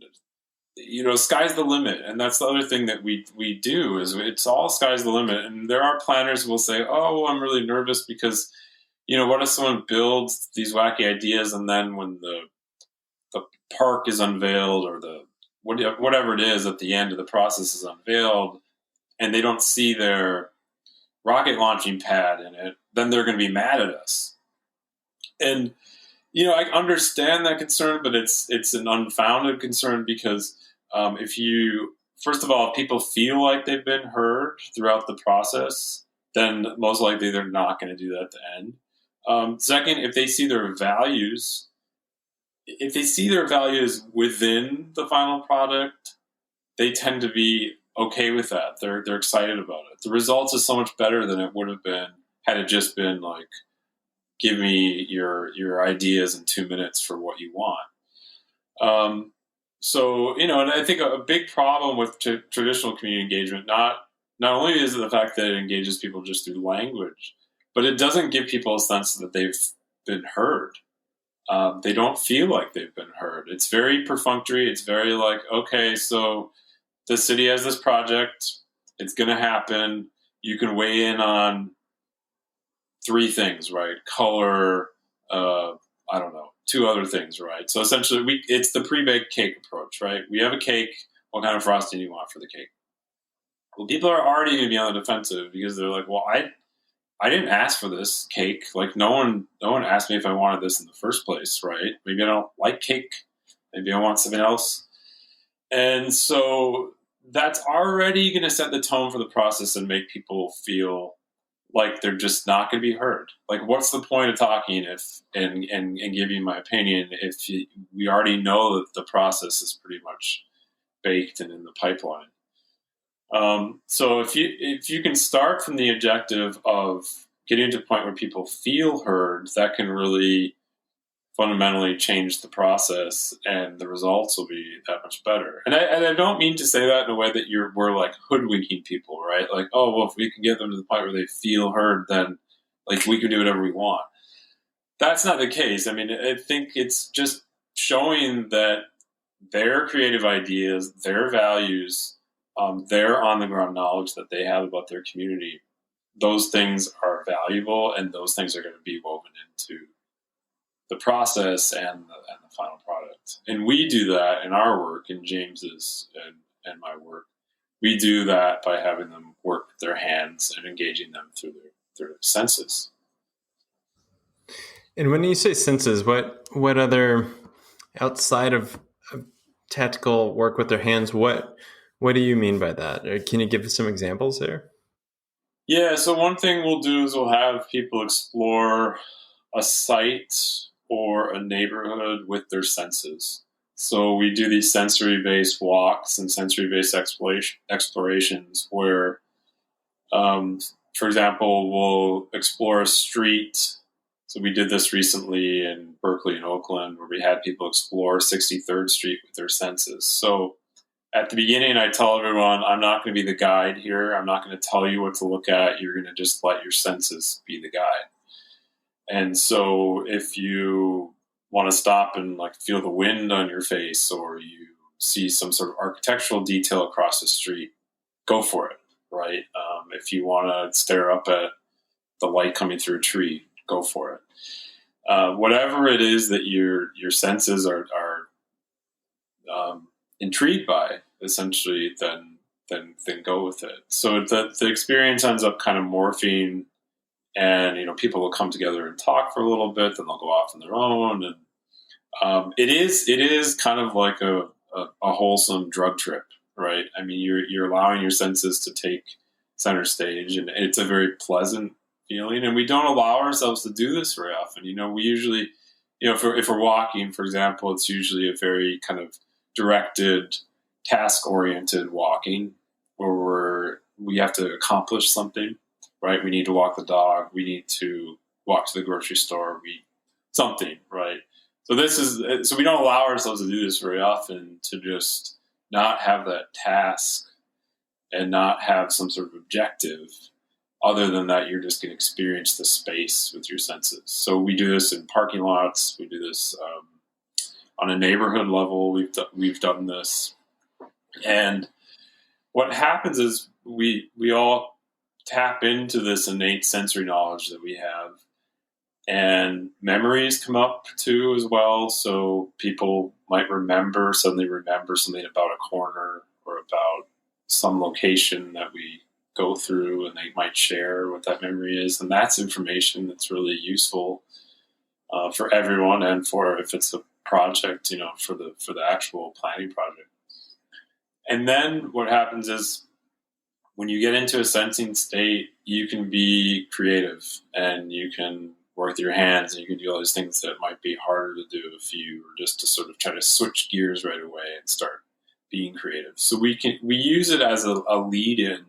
sky's the limit. And that's the other thing that we do is it's all sky's the limit. And there are planners who will say, oh, I'm really nervous because what if someone builds these wacky ideas, and then when the park is unveiled, or the whatever it is at the end of the process is unveiled, and they don't see their rocket launching pad in it, then they're going to be mad at us. And I understand that concern, but it's an unfounded concern because first of all, if people feel like they've been heard throughout the process, then most likely they're not going to do that at the end. Second, if they see their values within the final product, they tend to be okay with that. They're excited about it. The results is so much better than it would have been had it just been like, give me your ideas in 2 minutes for what you want. And I think a big problem with traditional community engagement, not only is it the fact that it engages people just through language, but it doesn't give people a sense that they've been heard. They don't feel like they've been heard. It's very perfunctory. It's very like, okay, so the city has this project. It's going to happen. You can weigh in on 3 things, right? Color, I don't know, 2 other things, right? So essentially, it's the pre-baked cake approach, right? We have a cake. What kind of frosting do you want for the cake? Well, people are already going to be on the defensive because they're like, well, I didn't ask for this cake. Like, no one asked me if I wanted this in the first place, right? Maybe I don't like cake. Maybe I want something else. And so that's already going to set the tone for the process and make people feel like they're just not going to be heard. Like, what's the point of talking and giving my opinion if we already know that the process is pretty much baked and in the pipeline? So if you can start from the objective of getting to the point where people feel heard, that can really fundamentally change the process, and the results will be that much better. And I don't mean to say that in a way that we're like hoodwinking people, right? Like, oh, well, if we can get them to the point where they feel heard, then like we can do whatever we want. That's not the case. I mean, I think it's just showing that their creative ideas, their values, their on the ground knowledge that they have about their community, those things are valuable, and those things are going to be woven into the process and the final product. And we do that in our work, in James's and my work. We do that by having them work with their hands and engaging them through their senses. And when you say senses, what other, outside of tactical work with their hands, what do you mean by that? Or can you give us some examples there? Yeah, so one thing we'll do is we'll have people explore a site or a neighborhood with their senses. So we do these sensory-based walks and sensory-based explorations where, for example, we'll explore a street. So we did this recently in Berkeley and Oakland, where we had people explore 63rd Street with their senses. So at the beginning, I tell everyone, I'm not going to be the guide here. I'm not going to tell you what to look at. You're going to just let your senses be the guide. And so if you want to stop and like feel the wind on your face, or you see some sort of architectural detail across the street, go for it, right? If you want to stare up at the light coming through a tree, go for it. Whatever it is that your senses are intrigued by, essentially, then go with it. So the experience ends up kind of morphing. And, people will come together and talk for a little bit, then they'll go off on their own. And it is kind of like a wholesome drug trip, right? I mean, you're allowing your senses to take center stage, and it's a very pleasant feeling. And we don't allow ourselves to do this very often. We usually, if we're walking, for example, it's usually a very kind of directed, task-oriented walking, where we have to accomplish something. Right, we need to walk the dog. We need to walk to the grocery store. Something, right? So we don't allow ourselves to do this very often, to just not have that task and not have some sort of objective. Other than that, you're just going to experience the space with your senses. So we do this in parking lots. We do this on a neighborhood level. We've done this, and what happens is we all tap into this innate sensory knowledge that we have, and memories come up too as well. So people might suddenly remember something about a corner or about some location that we go through, and they might share what that memory is. And that's information that's really useful for everyone, and for if it's a project, for the actual planning project. And then what happens is, when you get into a sensing state, you can be creative, and you can work with your hands, and you can do all these things that might be harder to do if you were just to sort of try to switch gears right away and start being creative. So we use it as a lead-in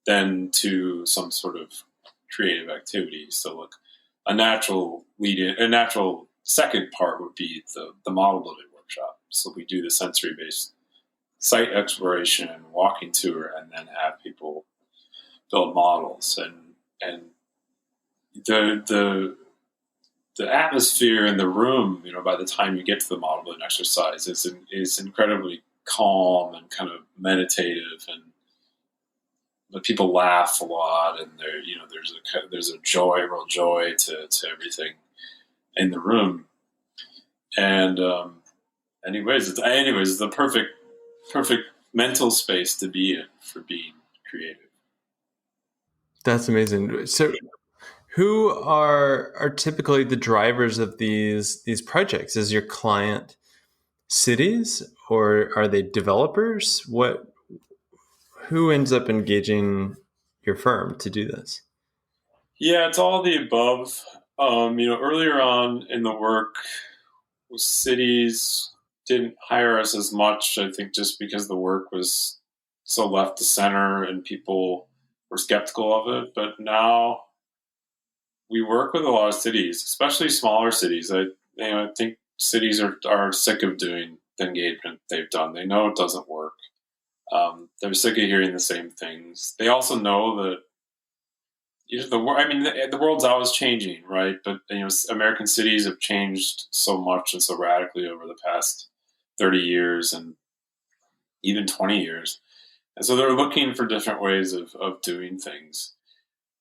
then to some sort of creative activity. So look, a natural second part would be the model building workshop. So we do the sensory-based site exploration, walking tour, and then have people build models. And the atmosphere in the room, by the time you get to the model building exercise, is incredibly calm and kind of meditative, but people laugh a lot, and there's a real joy to everything in the room. And anyways, it's the perfect mental space to be in for being creative. That's amazing. So who are typically the drivers of these projects? Is your client cities, or are they developers? Who ends up engaging your firm to do this? Yeah, it's all the above. Earlier on in the work, cities didn't hire us as much, I think, just because the work was so left to center and people were skeptical of it. But now we work with a lot of cities, especially smaller cities. I think cities are sick of doing the engagement they've done. They know it doesn't work. They're sick of hearing the same things. They also know that the world's always changing, right? But American cities have changed so much and so radically over the past 30 years and even 20 years. And so they're looking for different ways of doing things.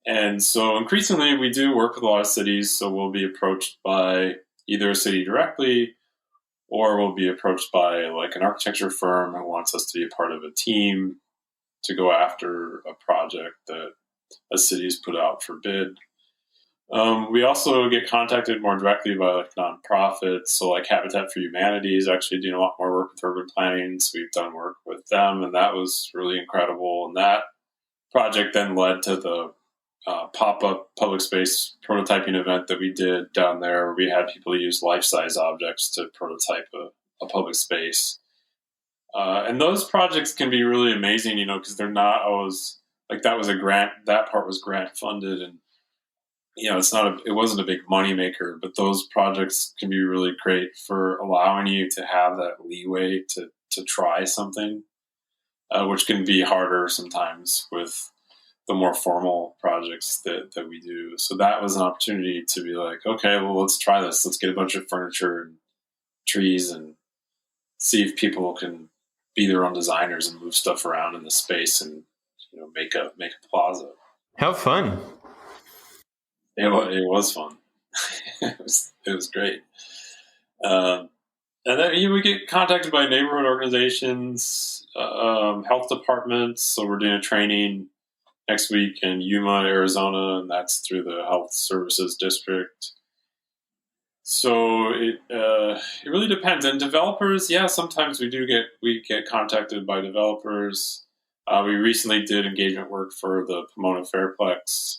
And so increasingly we do work with a lot of cities. So we'll be approached by either a city directly, or we'll be approached by like an architecture firm who wants us to be a part of a team to go after a project that a city's put out for bid. We also get contacted more directly by like nonprofits. So like Habitat for Humanity is actually doing a lot more work with urban planning. So we've done work with them, and that was really incredible. And that project then led to the pop-up public space prototyping event that we did down there, where we had people use life-size objects to prototype a public space. And those projects can be really amazing, because they're not always like that was a grant. That part was grant funded, and it wasn't a big money maker. But those projects can be really great for allowing you to have that leeway to try something, which can be harder sometimes with the more formal projects that we do. So that was an opportunity to be like, okay, well, let's try this. Let's get a bunch of furniture and trees and see if people can be their own designers and move stuff around in the space and make a plaza. How fun! It was fun. it was great. And then we get contacted by neighborhood organizations, health departments. So we're doing a training next week in Yuma, Arizona, and that's through the Health Services District. So it really depends. And developers, yeah, sometimes we get contacted by developers. We recently did engagement work for the Pomona Fairplex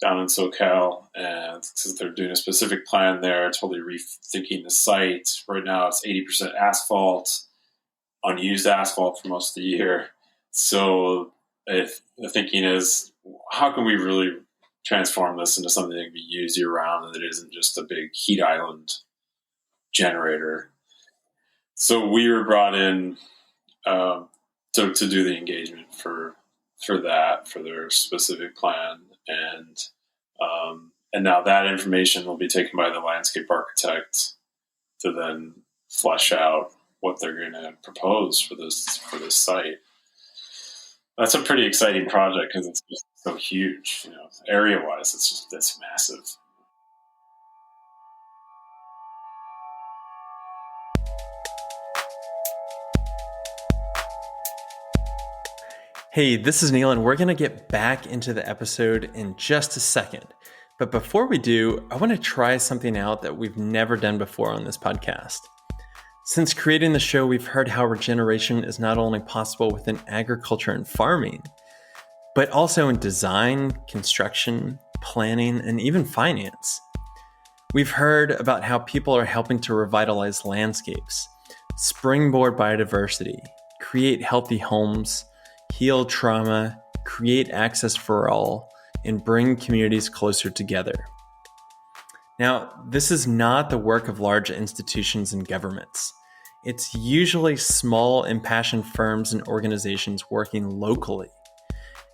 down in SoCal, and since they're doing a specific plan there, totally rethinking the site. Right now, it's 80% asphalt, unused asphalt for most of the year. So the thinking is, how can we really transform this into something that can be used year round and that isn't just a big heat island generator? So we were brought in to do the engagement for their specific plan, and now that information will be taken by the landscape architect to then flesh out what they're going to propose for this site. That's a pretty exciting project because it's just so huge, area-wise. It's massive. Hey, this is Neil, and we're going to get back into the episode in just a second. But before we do, I want to try something out that we've never done before on this podcast. Since creating the show, we've heard how regeneration is not only possible within agriculture and farming, but also in design, construction, planning, and even finance. We've heard about how people are helping to revitalize landscapes, springboard biodiversity, create healthy homes, heal trauma, create access for all, and bring communities closer together. Now, this is not the work of large institutions and governments. It's usually small, impassioned firms and organizations working locally.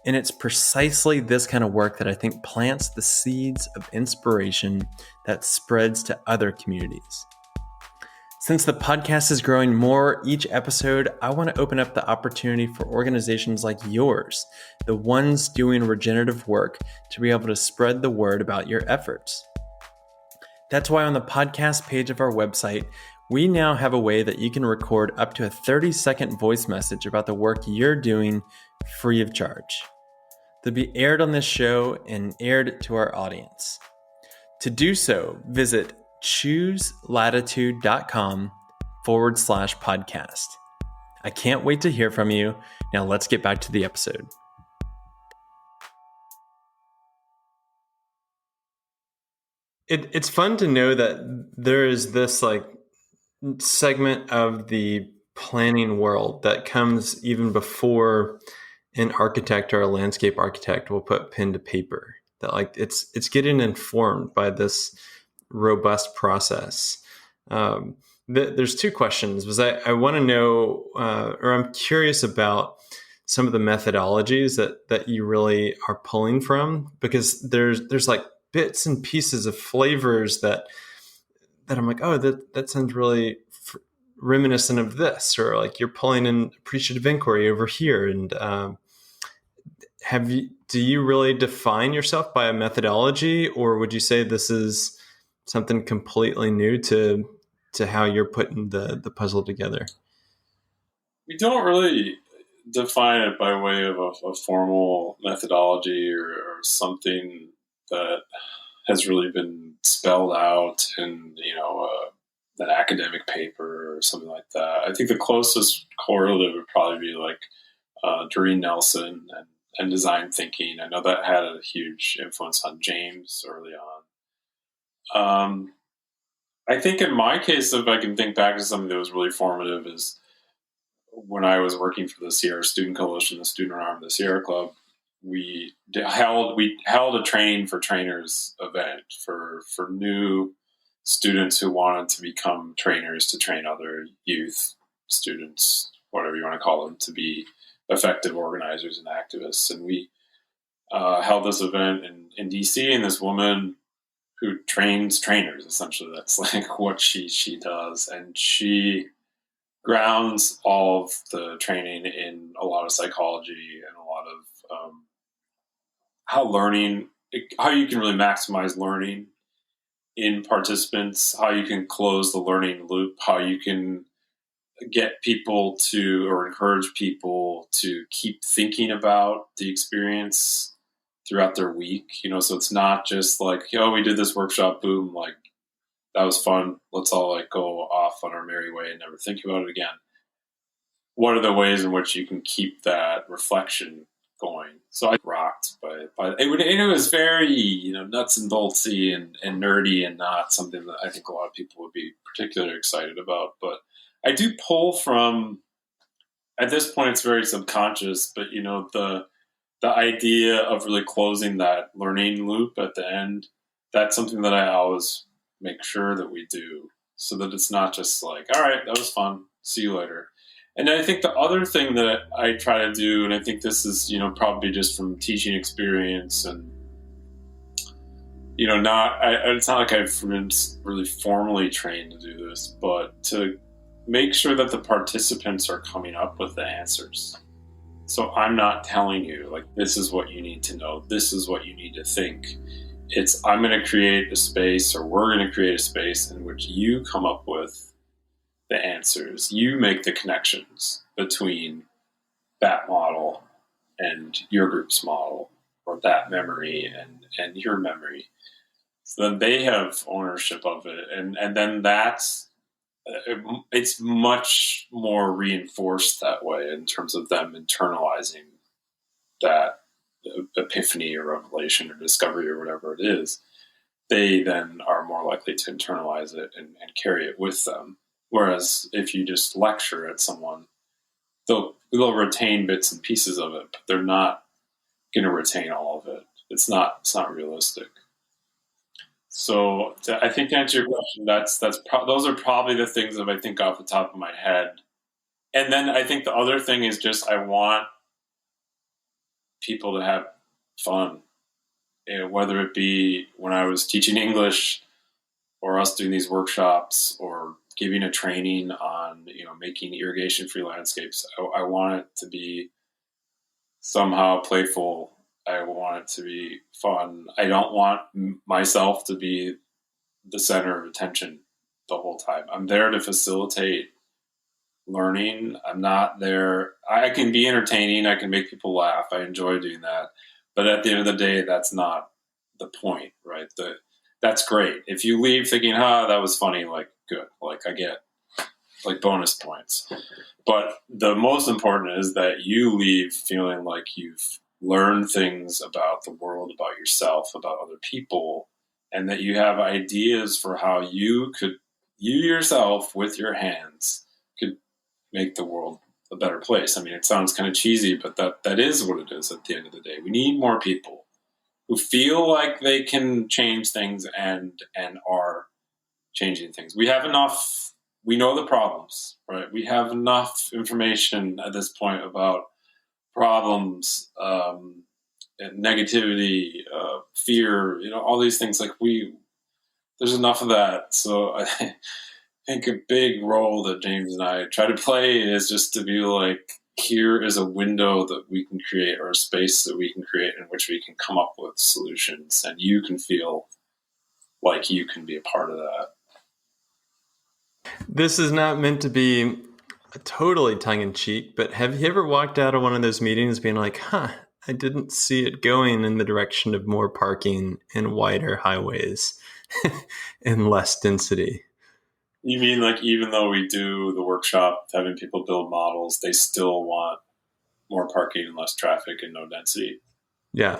And it's precisely this kind of work that I think plants the seeds of inspiration that spreads to other communities. Since the podcast is growing more each episode, I want to open up the opportunity for organizations like yours, the ones doing regenerative work, to be able to spread the word about your efforts. That's why on the podcast page of our website, we now have a way that you can record up to a 30-second voice message about the work you're doing free of charge. They'll be aired on this show and aired to our audience. To do so, visit chooselatitude.com/podcast. I can't wait to hear from you. Now let's get back to the episode. It's fun to know that there is this segment of the planning world that comes even before an architect or a landscape architect will put pen to paper. That it's getting informed by this robust process. There's two questions. I want to know, or I'm curious about some of the methodologies that you really are pulling from, because there's like bits and pieces of flavors that I'm like, oh, that sounds really reminiscent of this, or like you're pulling in appreciative inquiry over here. And do you really define yourself by a methodology, or would you say this is something completely new to how you're putting the puzzle together? We don't really define it by way of a formal methodology or something that has really been spelled out in an academic paper or something like that. I think the closest correlative would probably be like Doreen Nelson and design thinking. I know that had a huge influence on James early on. I think in my case, if I can think back to something that was really formative, is when I was working for the Sierra Student Coalition, the student arm of the Sierra Club. We held a training for trainers event for new students who wanted to become trainers, to train other youth, students, whatever you want to call them, to be effective organizers and activists. And we held this event in DC, and this woman who trains trainers, essentially, that's like what she does. And she grounds all of the training in a lot of psychology and a lot of how you can really maximize learning in participants, how you can close the learning loop, how you can get people to, or encourage people to keep thinking about the experience throughout their week. So it's not just like, we did this workshop, boom, like that was fun, let's all like go off on our merry way and never think about it again. What are the ways in which you can keep that reflection going? So I rocked by it. It was very, nuts and boltsy and nerdy, and not something that I think a lot of people would be particularly excited about. But I do pull from, at this point, it's very subconscious, but the idea of really closing that learning loop at the end, that's something that I always make sure that we do, so that it's not just like, all right, that was fun, see you later. And I think the other thing that I try to do, and I think this is, probably just from teaching experience, and, it's not like I've been really formally trained to do this, but to make sure that the participants are coming up with the answers. So I'm not telling you, like, this is what you need to know, this is what you need to think. I'm going to create a space, or we're going to create a space in which you come up with the answers. You make the connections between that model and your group's model, or that memory and your memory. So then they have ownership of it, and then it's much more reinforced that way in terms of them internalizing that epiphany or revelation or discovery or whatever it is. They then are more likely to internalize it and carry it with them. Whereas if you just lecture at someone, they'll retain bits and pieces of it, but they're not going to retain all of it. It's not realistic. So I think to answer your question, those are probably the things that I think off the top of my head. And then I think the other thing is just I want people to have fun, whether it be when I was teaching English, or us doing these workshops, or giving a training on making irrigation-free landscapes. I want it to be somehow playful. I want it to be fun. I don't want myself to be the center of attention the whole time. I'm there to facilitate learning. I'm not there. I can be entertaining. I can make people laugh. I enjoy doing that. But at the end of the day, that's not the point, right? That's great. If you leave thinking, that was funny, like, good. Like, I get like bonus points. But the most important is that you leave feeling like you've learned things about the world, about yourself, about other people, and that you have ideas for how you yourself with your hands could make the world a better place. I mean, it sounds kind of cheesy, but that is what it is at the end of the day. We need more people who feel like they can change things and are changing things. We have enough. We know the problems, right? We have enough information at this point about problems, negativity, fear, all these things. Like there's enough of that. So I think a big role that James and I try to play is just to be like, here is a window that we can create, or a space that we can create in which we can come up with solutions, and you can feel like you can be a part of that. This is not meant to be totally tongue-in-cheek, but have you ever walked out of one of those meetings being like, I didn't see it going in the direction of more parking and wider highways and less density? You mean like even though we do the workshop having people build models, they still want more parking and less traffic and no density? Yeah.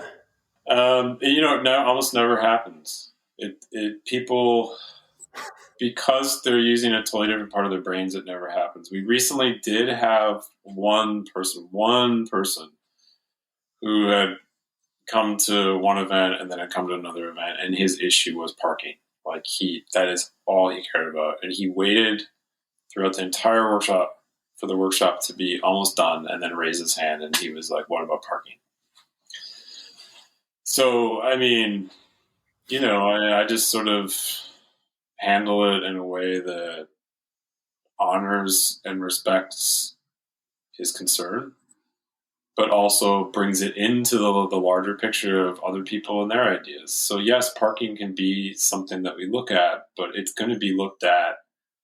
Almost never happens. People, because they're using a totally different part of their brains, it never happens. We recently did have one person who had come to one event and then had come to another event, and his issue was parking. Like that is all he cared about. And he waited throughout the entire workshop for the workshop to be almost done, and then raised his hand, and he was like, what about parking? So, I mean, I just sort of handle it in a way that honors and respects his concern, but also brings it into the larger picture of other people and their ideas. So yes, parking can be something that we look at, but it's going to be looked at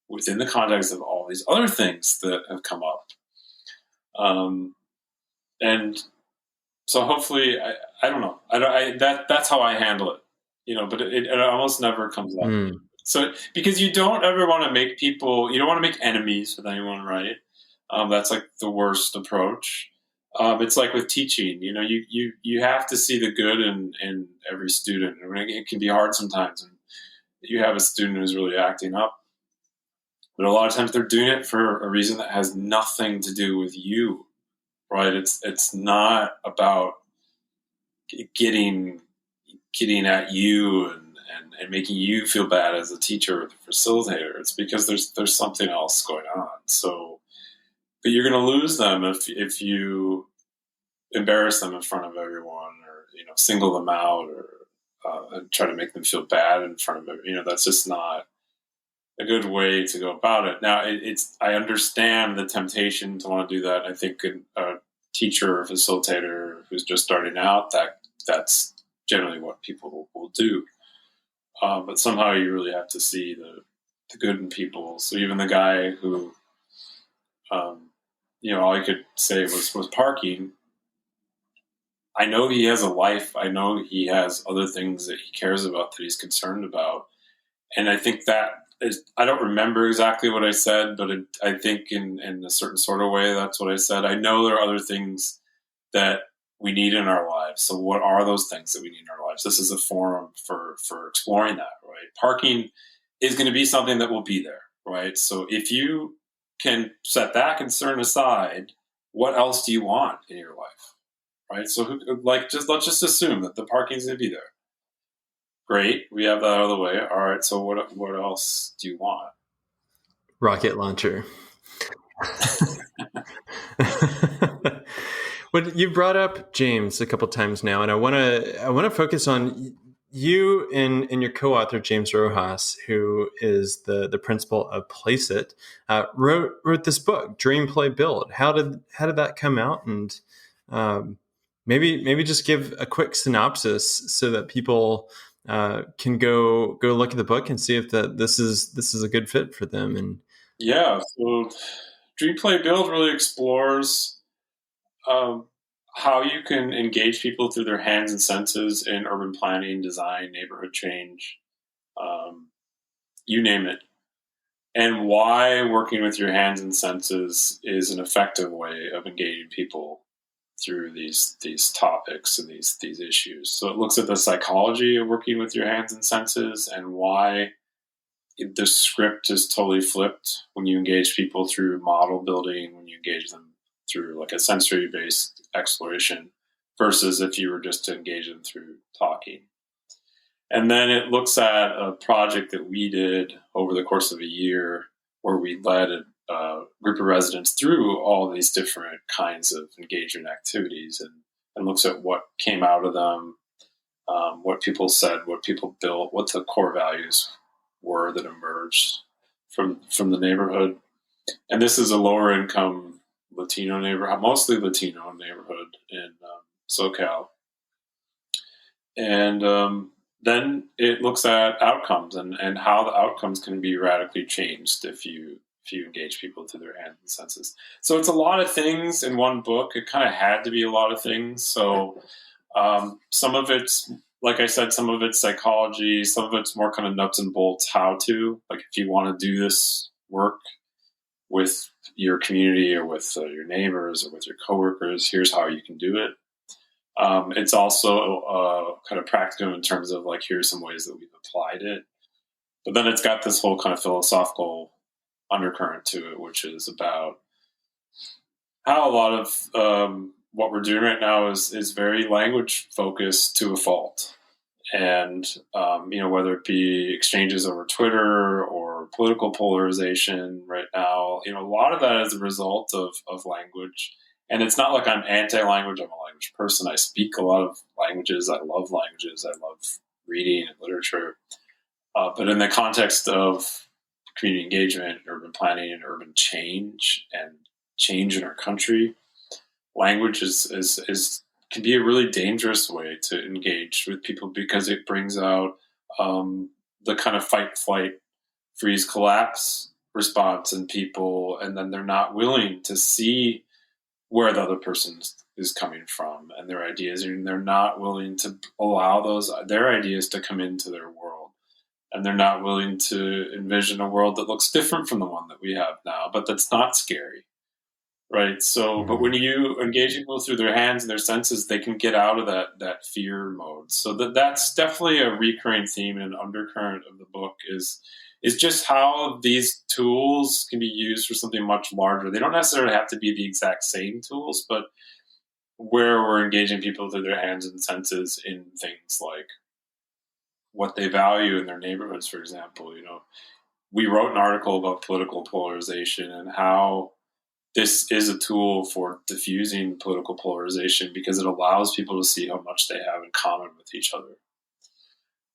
within the context of all these other things that have come up. And so hopefully, I don't know. That's how I handle it, but it almost never comes up. So, because you don't ever want to make people, you don't want to make enemies with anyone, right? That's like the worst approach. It's like with teaching, you have to see the good in every student. I mean, it can be hard sometimes, and you have a student who's really acting up, but a lot of times they're doing it for a reason that has nothing to do with you, right? It's not about getting at you and making you feel bad as a teacher or the facilitator. It's because there's something else going on. So, but you're going to lose them if you embarrass them in front of everyone, or single them out, or try to make them feel bad in front of everyone. That's just not a good way to go about it. Now, I understand the temptation to want to do that. I think a teacher or facilitator who's just starting out, that's generally what people will do. But somehow you really have to see the good in people. So even the guy who, all I could say was parking. I know he has a life. I know he has other things that he cares about, that he's concerned about. And I think that is, I don't remember exactly what I said, but I think in a certain sort of way, that's what I said. I know there are other things that we need in our lives. So what are those things that we need in our lives? This is a forum for exploring that, right? Parking is going to be something that will be there, right? So if you can set that concern aside, what else do you want in your life, right? So let's just assume that the parking is going to be there. Great, we have that out of the way. All right, so what else do you want? Rocket launcher. But you brought up James a couple times now, and I want to focus on you and your co-author James Rojas, who is the principal of Place It, wrote this book, Dream, Play, Build. How did that come out? And maybe just give a quick synopsis so that people can go look at the book and see if this is a good fit for them. And Yeah, so Dream, Play, Build really explores how you can engage people through their hands and senses in urban planning, design, neighborhood change, you name it, and why working with your hands and senses is an effective way of engaging people through these topics and these issues. So it looks at the psychology of working with your hands and senses and why the script is totally flipped when you engage people through model building, when you engage them through like a sensory based exploration versus if you were just to engage them through talking. And then it looks at a project that we did over the course of a year where we led a group of residents through all these different kinds of engagement activities and looks at what came out of them, what people said, what people built, what the core values were that emerged from the neighborhood. And this is a lower income Latino neighborhood, mostly Latino neighborhood in SoCal. And then it looks at outcomes and how the outcomes can be radically changed if you engage people through their hands and senses. So it's a lot of things in one book. It kind of had to be a lot of things. So some of it's, like I said, some of it's psychology, some of it's more kind of nuts and bolts how to. Like if you want to do this work with your community or with your neighbors or with your coworkers, here's how you can do it. It's also kind of practical in terms of like, here's some ways that we've applied it. But then it's got this whole kind of philosophical undercurrent to it, which is about how a lot of what we're doing right now is very language focused to a fault. And, whether it be exchanges over Twitter or political polarization right now, a lot of that is a result of language. And it's not like I'm anti-language. I'm a language person. I speak a lot of languages. I love languages. I love reading and literature. But in the context of community engagement, urban planning, and urban change, and change in our country, language can be a really dangerous way to engage with people because it brings out the kind of fight, flight, freeze, collapse response in people, and then they're not willing to see where the other person is coming from and their ideas, and they're not willing to allow their ideas to come into their world, and they're not willing to envision a world that looks different from the one that we have now, but that's not scary. Right. So, but when you engage people through their hands and their senses, they can get out of that fear mode. So that's definitely a recurring theme and an undercurrent of the book is just how these tools can be used for something much larger. They don't necessarily have to be the exact same tools, but where we're engaging people through their hands and senses in things like what they value in their neighborhoods, for example. We wrote an article about political polarization and how this is a tool for diffusing political polarization because it allows people to see how much they have in common with each other.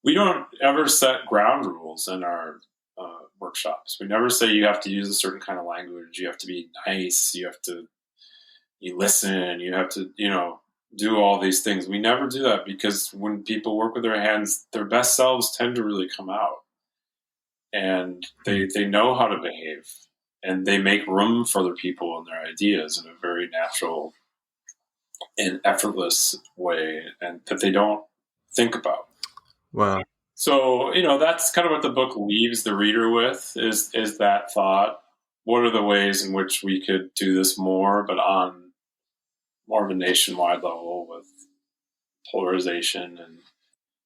We don't ever set ground rules in our workshops. We never say you have to use a certain kind of language. You have to be nice. You listen. You have to, do all these things. We never do that because when people work with their hands, their best selves tend to really come out. And they know how to behave. And they make room for other people and their ideas in a very natural an effortless way, and that they don't think about. Wow. So, that's kind of what the book leaves the reader with is that thought. What are the ways in which we could do this more, but on more of a nationwide level, with polarization and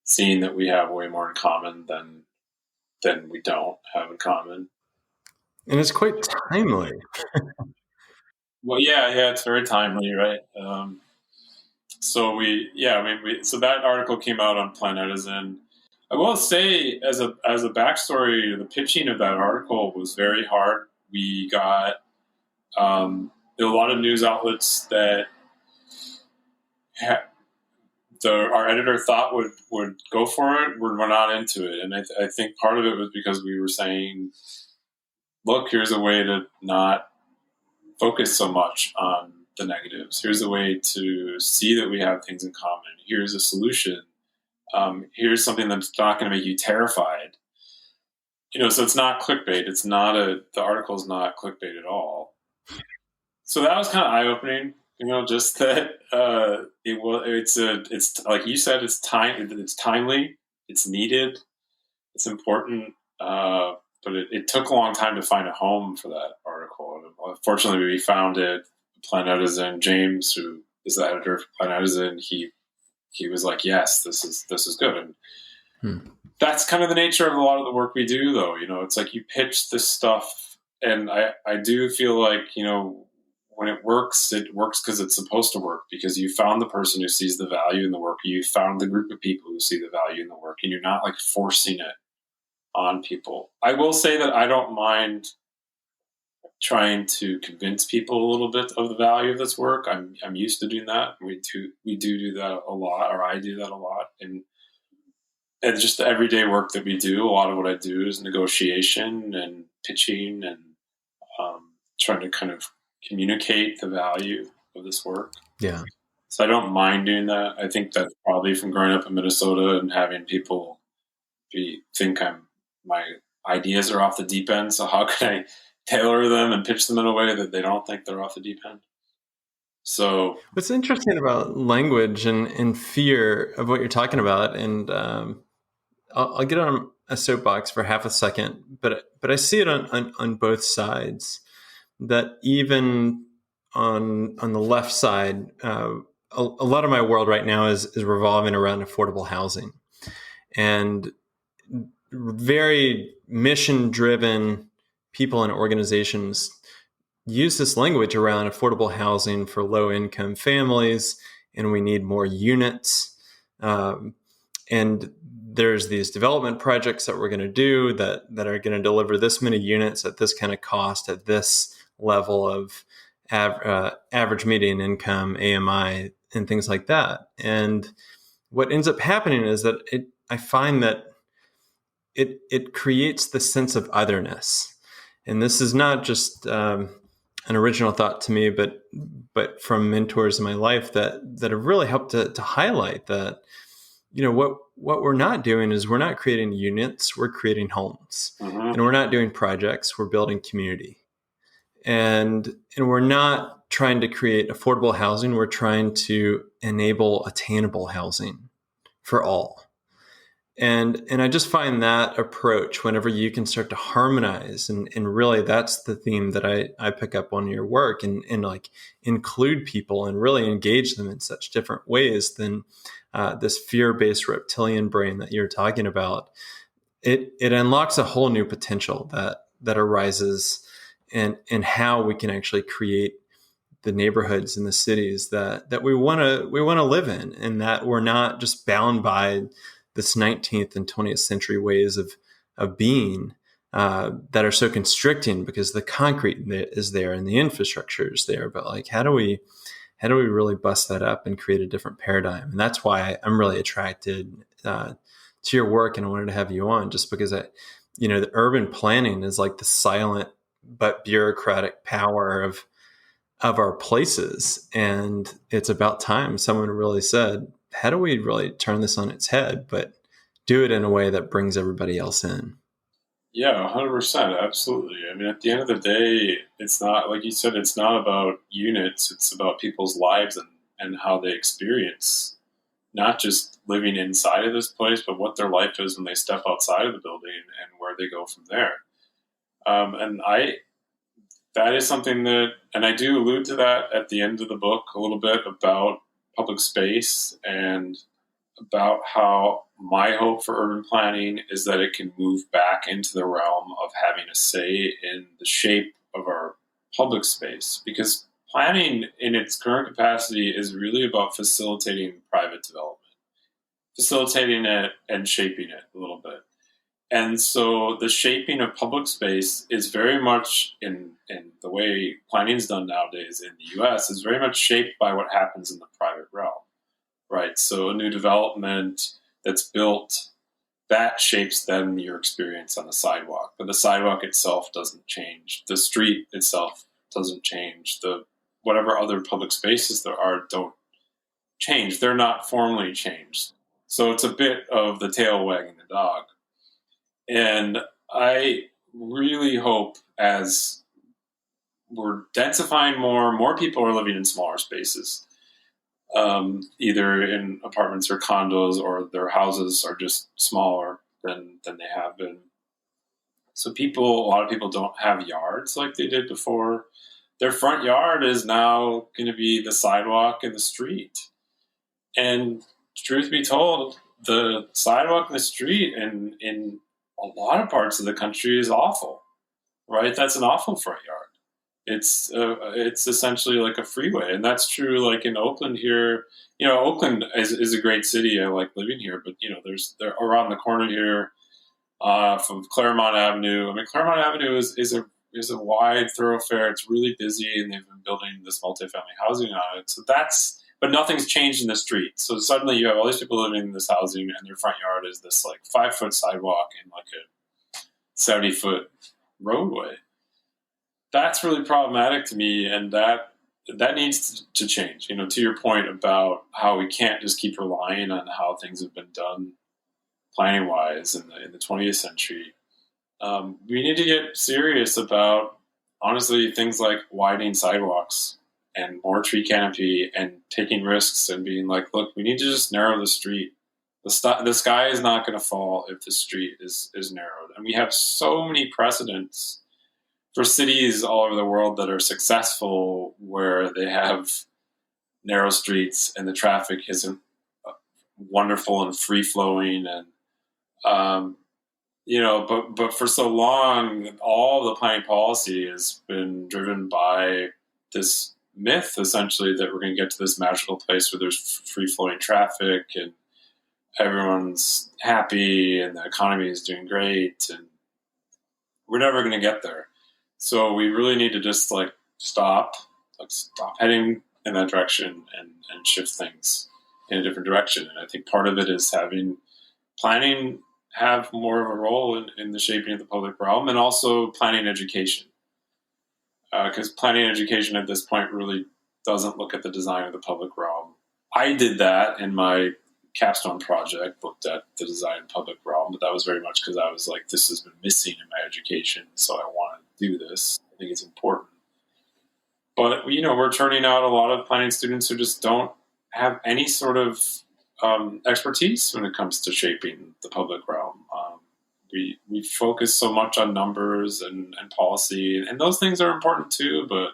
seeing that we have way more in common than we don't have in common. And it's quite timely. Well, yeah, it's very timely, right? So that article came out on Planetizen. I will say, as a backstory, the pitching of that article was very hard. We got there were a lot of news outlets that our editor thought would go for it. We're not into it, and I think part of it was because we were saying, "Look, here's a way to not focus so much on the negatives. Here's a way to see that we have things in common. Here's a solution. Here's something that's not going to make you terrified." So it's not clickbait. It's not the article is not clickbait at all. So that was kind of eye opening. Just that it's like you said, it's timely, it's needed, it's important. But it took a long time to find a home for that article. And fortunately, we found it. Planetizen, James, who is the editor of Planetizen, he was like, "Yes, this is good." And that's kind of the nature of a lot of the work we do, though. It's like you pitch this stuff, and I do feel like when it works because it's supposed to work, because you found the person who sees the value in the work, you found the group of people who see the value in the work, and you're not like forcing it on people. I will say that I don't mind trying to convince people a little bit of the value of this work. I'm used to doing that. We do that a lot, or I do that a lot, and it's just the everyday work that we do. A lot of what I do is negotiation and pitching and trying to kind of communicate the value of this work. Yeah. So I don't mind doing that. I think that's probably from growing up in Minnesota and having people think my ideas are off the deep end. So how can I tailor them and pitch them in a way that they don't think they're off the deep end? So what's interesting about language and fear of what you're talking about, and I'll get on a soapbox for half a second, but I see it on both sides. That even on the left side, a lot of my world right now is revolving around affordable housing, and very mission-driven people and organizations use this language around affordable housing for low-income families, and we need more units. And there's these development projects that we're going to do that are going to deliver this many units at this kind of cost, at this level of average median income, AMI, and things like that. And what ends up happening is that I find that it creates the sense of otherness. And this is not just an original thought to me, but from mentors in my life that have really helped to highlight that, what we're not doing is we're not creating units, we're creating homes. mm-hmm. And we're not doing projects, we're building community. And we're not trying to create affordable housing, we're trying to enable attainable housing for all. And I just find that approach, whenever you can start to harmonize, and really that's the theme that I pick up on your work, and like include people and really engage them in such different ways than this fear-based reptilian brain that you're talking about. It unlocks a whole new potential that arises in how we can actually create the neighborhoods and the cities that we want to live in, and that we're not just bound by this 19th and 20th century ways of being that are so constricting because the concrete is there and the infrastructure is there. But like, how do we really bust that up and create a different paradigm? And that's why I'm really attracted to your work, and I wanted to have you on, just because the urban planning is like the silent but bureaucratic power of our places. And it's about time someone really said, how do we really turn this on its head, but do it in a way that brings everybody else in? Yeah, 100%. Absolutely. I mean, at the end of the day, it's not, like you said, it's not about units. It's about people's lives and how they experience not just living inside of this place, but what their life is when they step outside of the building and where they go from there. That is something that, and I do allude to that at the end of the book a little bit about public space and about how my hope for urban planning is that it can move back into the realm of having a say in the shape of our public space, because planning in its current capacity is really about facilitating private development, facilitating it and shaping it a little bit. And so the shaping of public space is very much in the way planning is done nowadays in the US is very much shaped by what happens in the private realm, right? So a new development that's built, that shapes then your experience on the sidewalk. But the sidewalk itself doesn't change. The street itself doesn't change. The whatever other public spaces there are don't change. They're not formally changed. So it's a bit of the tail wagging the dog. And I really hope as we're densifying more people are living in smaller spaces, either in apartments or condos, or their houses are just smaller than they have been. So a lot of people don't have yards like they did before. Their front yard is now going to be the sidewalk and the street. And truth be told, the sidewalk and the street in a lot of parts of the country is awful, right? That's an awful front yard. It's essentially like a freeway, and that's true. Like in Oakland here, Oakland is a great city. I like living here, but they're around the corner here from Claremont Avenue. I mean, Claremont Avenue is a wide thoroughfare. It's really busy, and they've been building this multifamily housing on it. So but nothing's changed in the street. So suddenly you have all these people living in this housing, and their front yard is this like 5-foot sidewalk and like a 70-foot roadway. That's really problematic to me, and that needs to change. To your point about how we can't just keep relying on how things have been done planning wise in the 20th century. We need to get serious about, honestly, things like widening sidewalks and more tree canopy and taking risks and being like, look, we need to just narrow the street. The sky is not going to fall if the street is narrowed. And we have so many precedents for cities all over the world that are successful where they have narrow streets and the traffic isn't wonderful and free flowing. And, but for so long, all the planning policy has been driven by this myth, essentially, that we're going to get to this magical place where there's free-flowing traffic and everyone's happy and the economy is doing great, and we're never going to get there. So we really need to just stop heading in that direction and shift things in a different direction. And I think part of it is having planning have more of a role in the shaping of the public realm, and also planning education. Because planning education at this point really doesn't look at the design of the public realm. I did that in my capstone project, looked at the design of the public realm, but that was very much because I was like, this has been missing in my education, so I want to do this. I think it's important. But, we're turning out a lot of planning students who just don't have any sort of expertise when it comes to shaping the public realm. We focus so much on numbers and policy, and those things are important too, but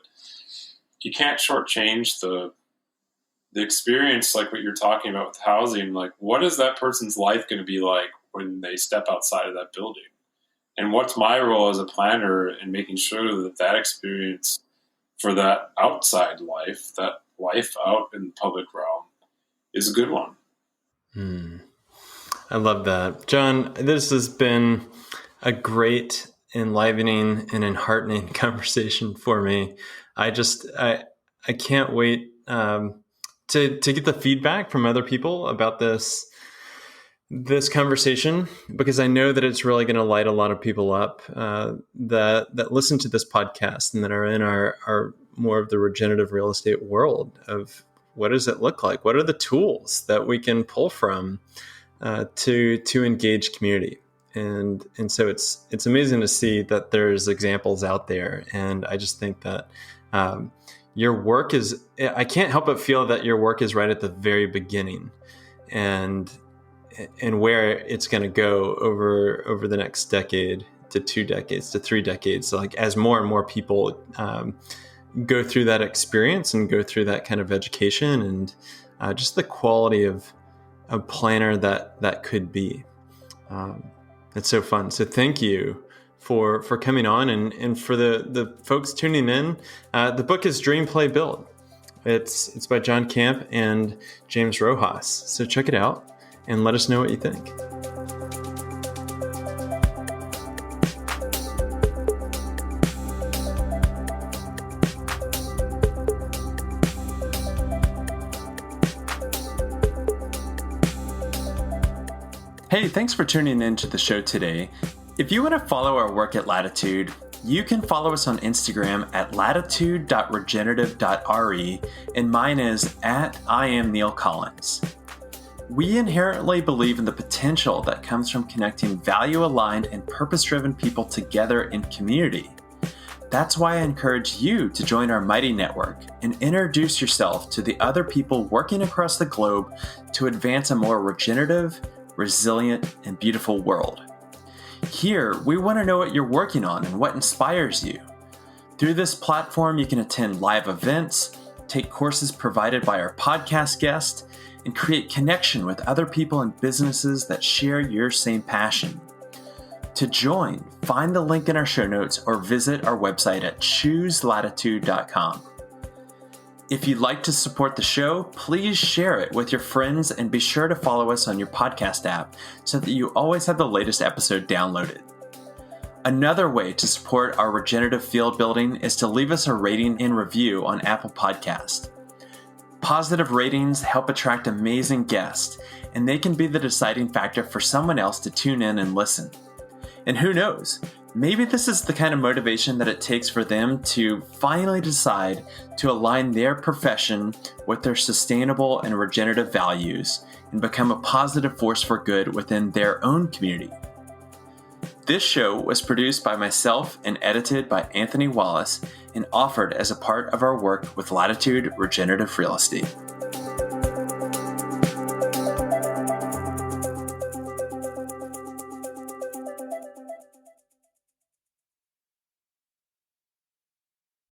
you can't shortchange the experience, like what you're talking about with housing. Like, what is that person's life going to be like when they step outside of that building? And what's my role as a planner in making sure that experience for that outside life, that life out in the public realm, is a good one? I love that. John, this has been a great, enlivening, and enheartening conversation for me. I can't wait to get the feedback from other people about this conversation, because I know that it's really going to light a lot of people up that listen to this podcast and that are in our more of the regenerative real estate world of what does it look like? What are the tools that we can pull from to engage community? And so it's amazing to see that there's examples out there. And I just think that, your work is, I can't help but feel that your work is right at the very beginning, and where it's going to go over the next decade to 2 decades to 3 decades. So like as more and more people go through that experience and go through that kind of education, and just the quality of a planner that could be. It's so fun. So thank you for coming on, and for the folks tuning in. The book is Dream, Play, Build. It's by John Kamp and James Rojas. So check it out and let us know what you think. Hey, thanks for tuning in to the show today. If you want to follow our work at Latitude, you can follow us on Instagram at latitude.regenerative.re, and mine is at I am Neil Collins. We inherently believe in the potential that comes from connecting value-aligned and purpose-driven people together in community. That's why I encourage you to join our mighty network and introduce yourself to the other people working across the globe to advance a more regenerative, resilient, and beautiful world. Here, we want to know what you're working on and what inspires you. Through this platform, you can attend live events, take courses provided by our podcast guests, and create connection with other people and businesses that share your same passion. To join, find the link in our show notes or visit our website at chooselatitude.com. If you'd like to support the show, please share it with your friends and be sure to follow us on your podcast app so that you always have the latest episode downloaded. Another way to support our regenerative field building is to leave us a rating and review on Apple Podcast. Positive ratings help attract amazing guests, and they can be the deciding factor for someone else to tune in and listen. And who knows, maybe this is the kind of motivation that it takes for them to finally decide to align their profession with their sustainable and regenerative values and become a positive force for good within their own community. This show was produced by myself and edited by Anthony Wallace and offered as a part of our work with Latitude Regenerative Real Estate.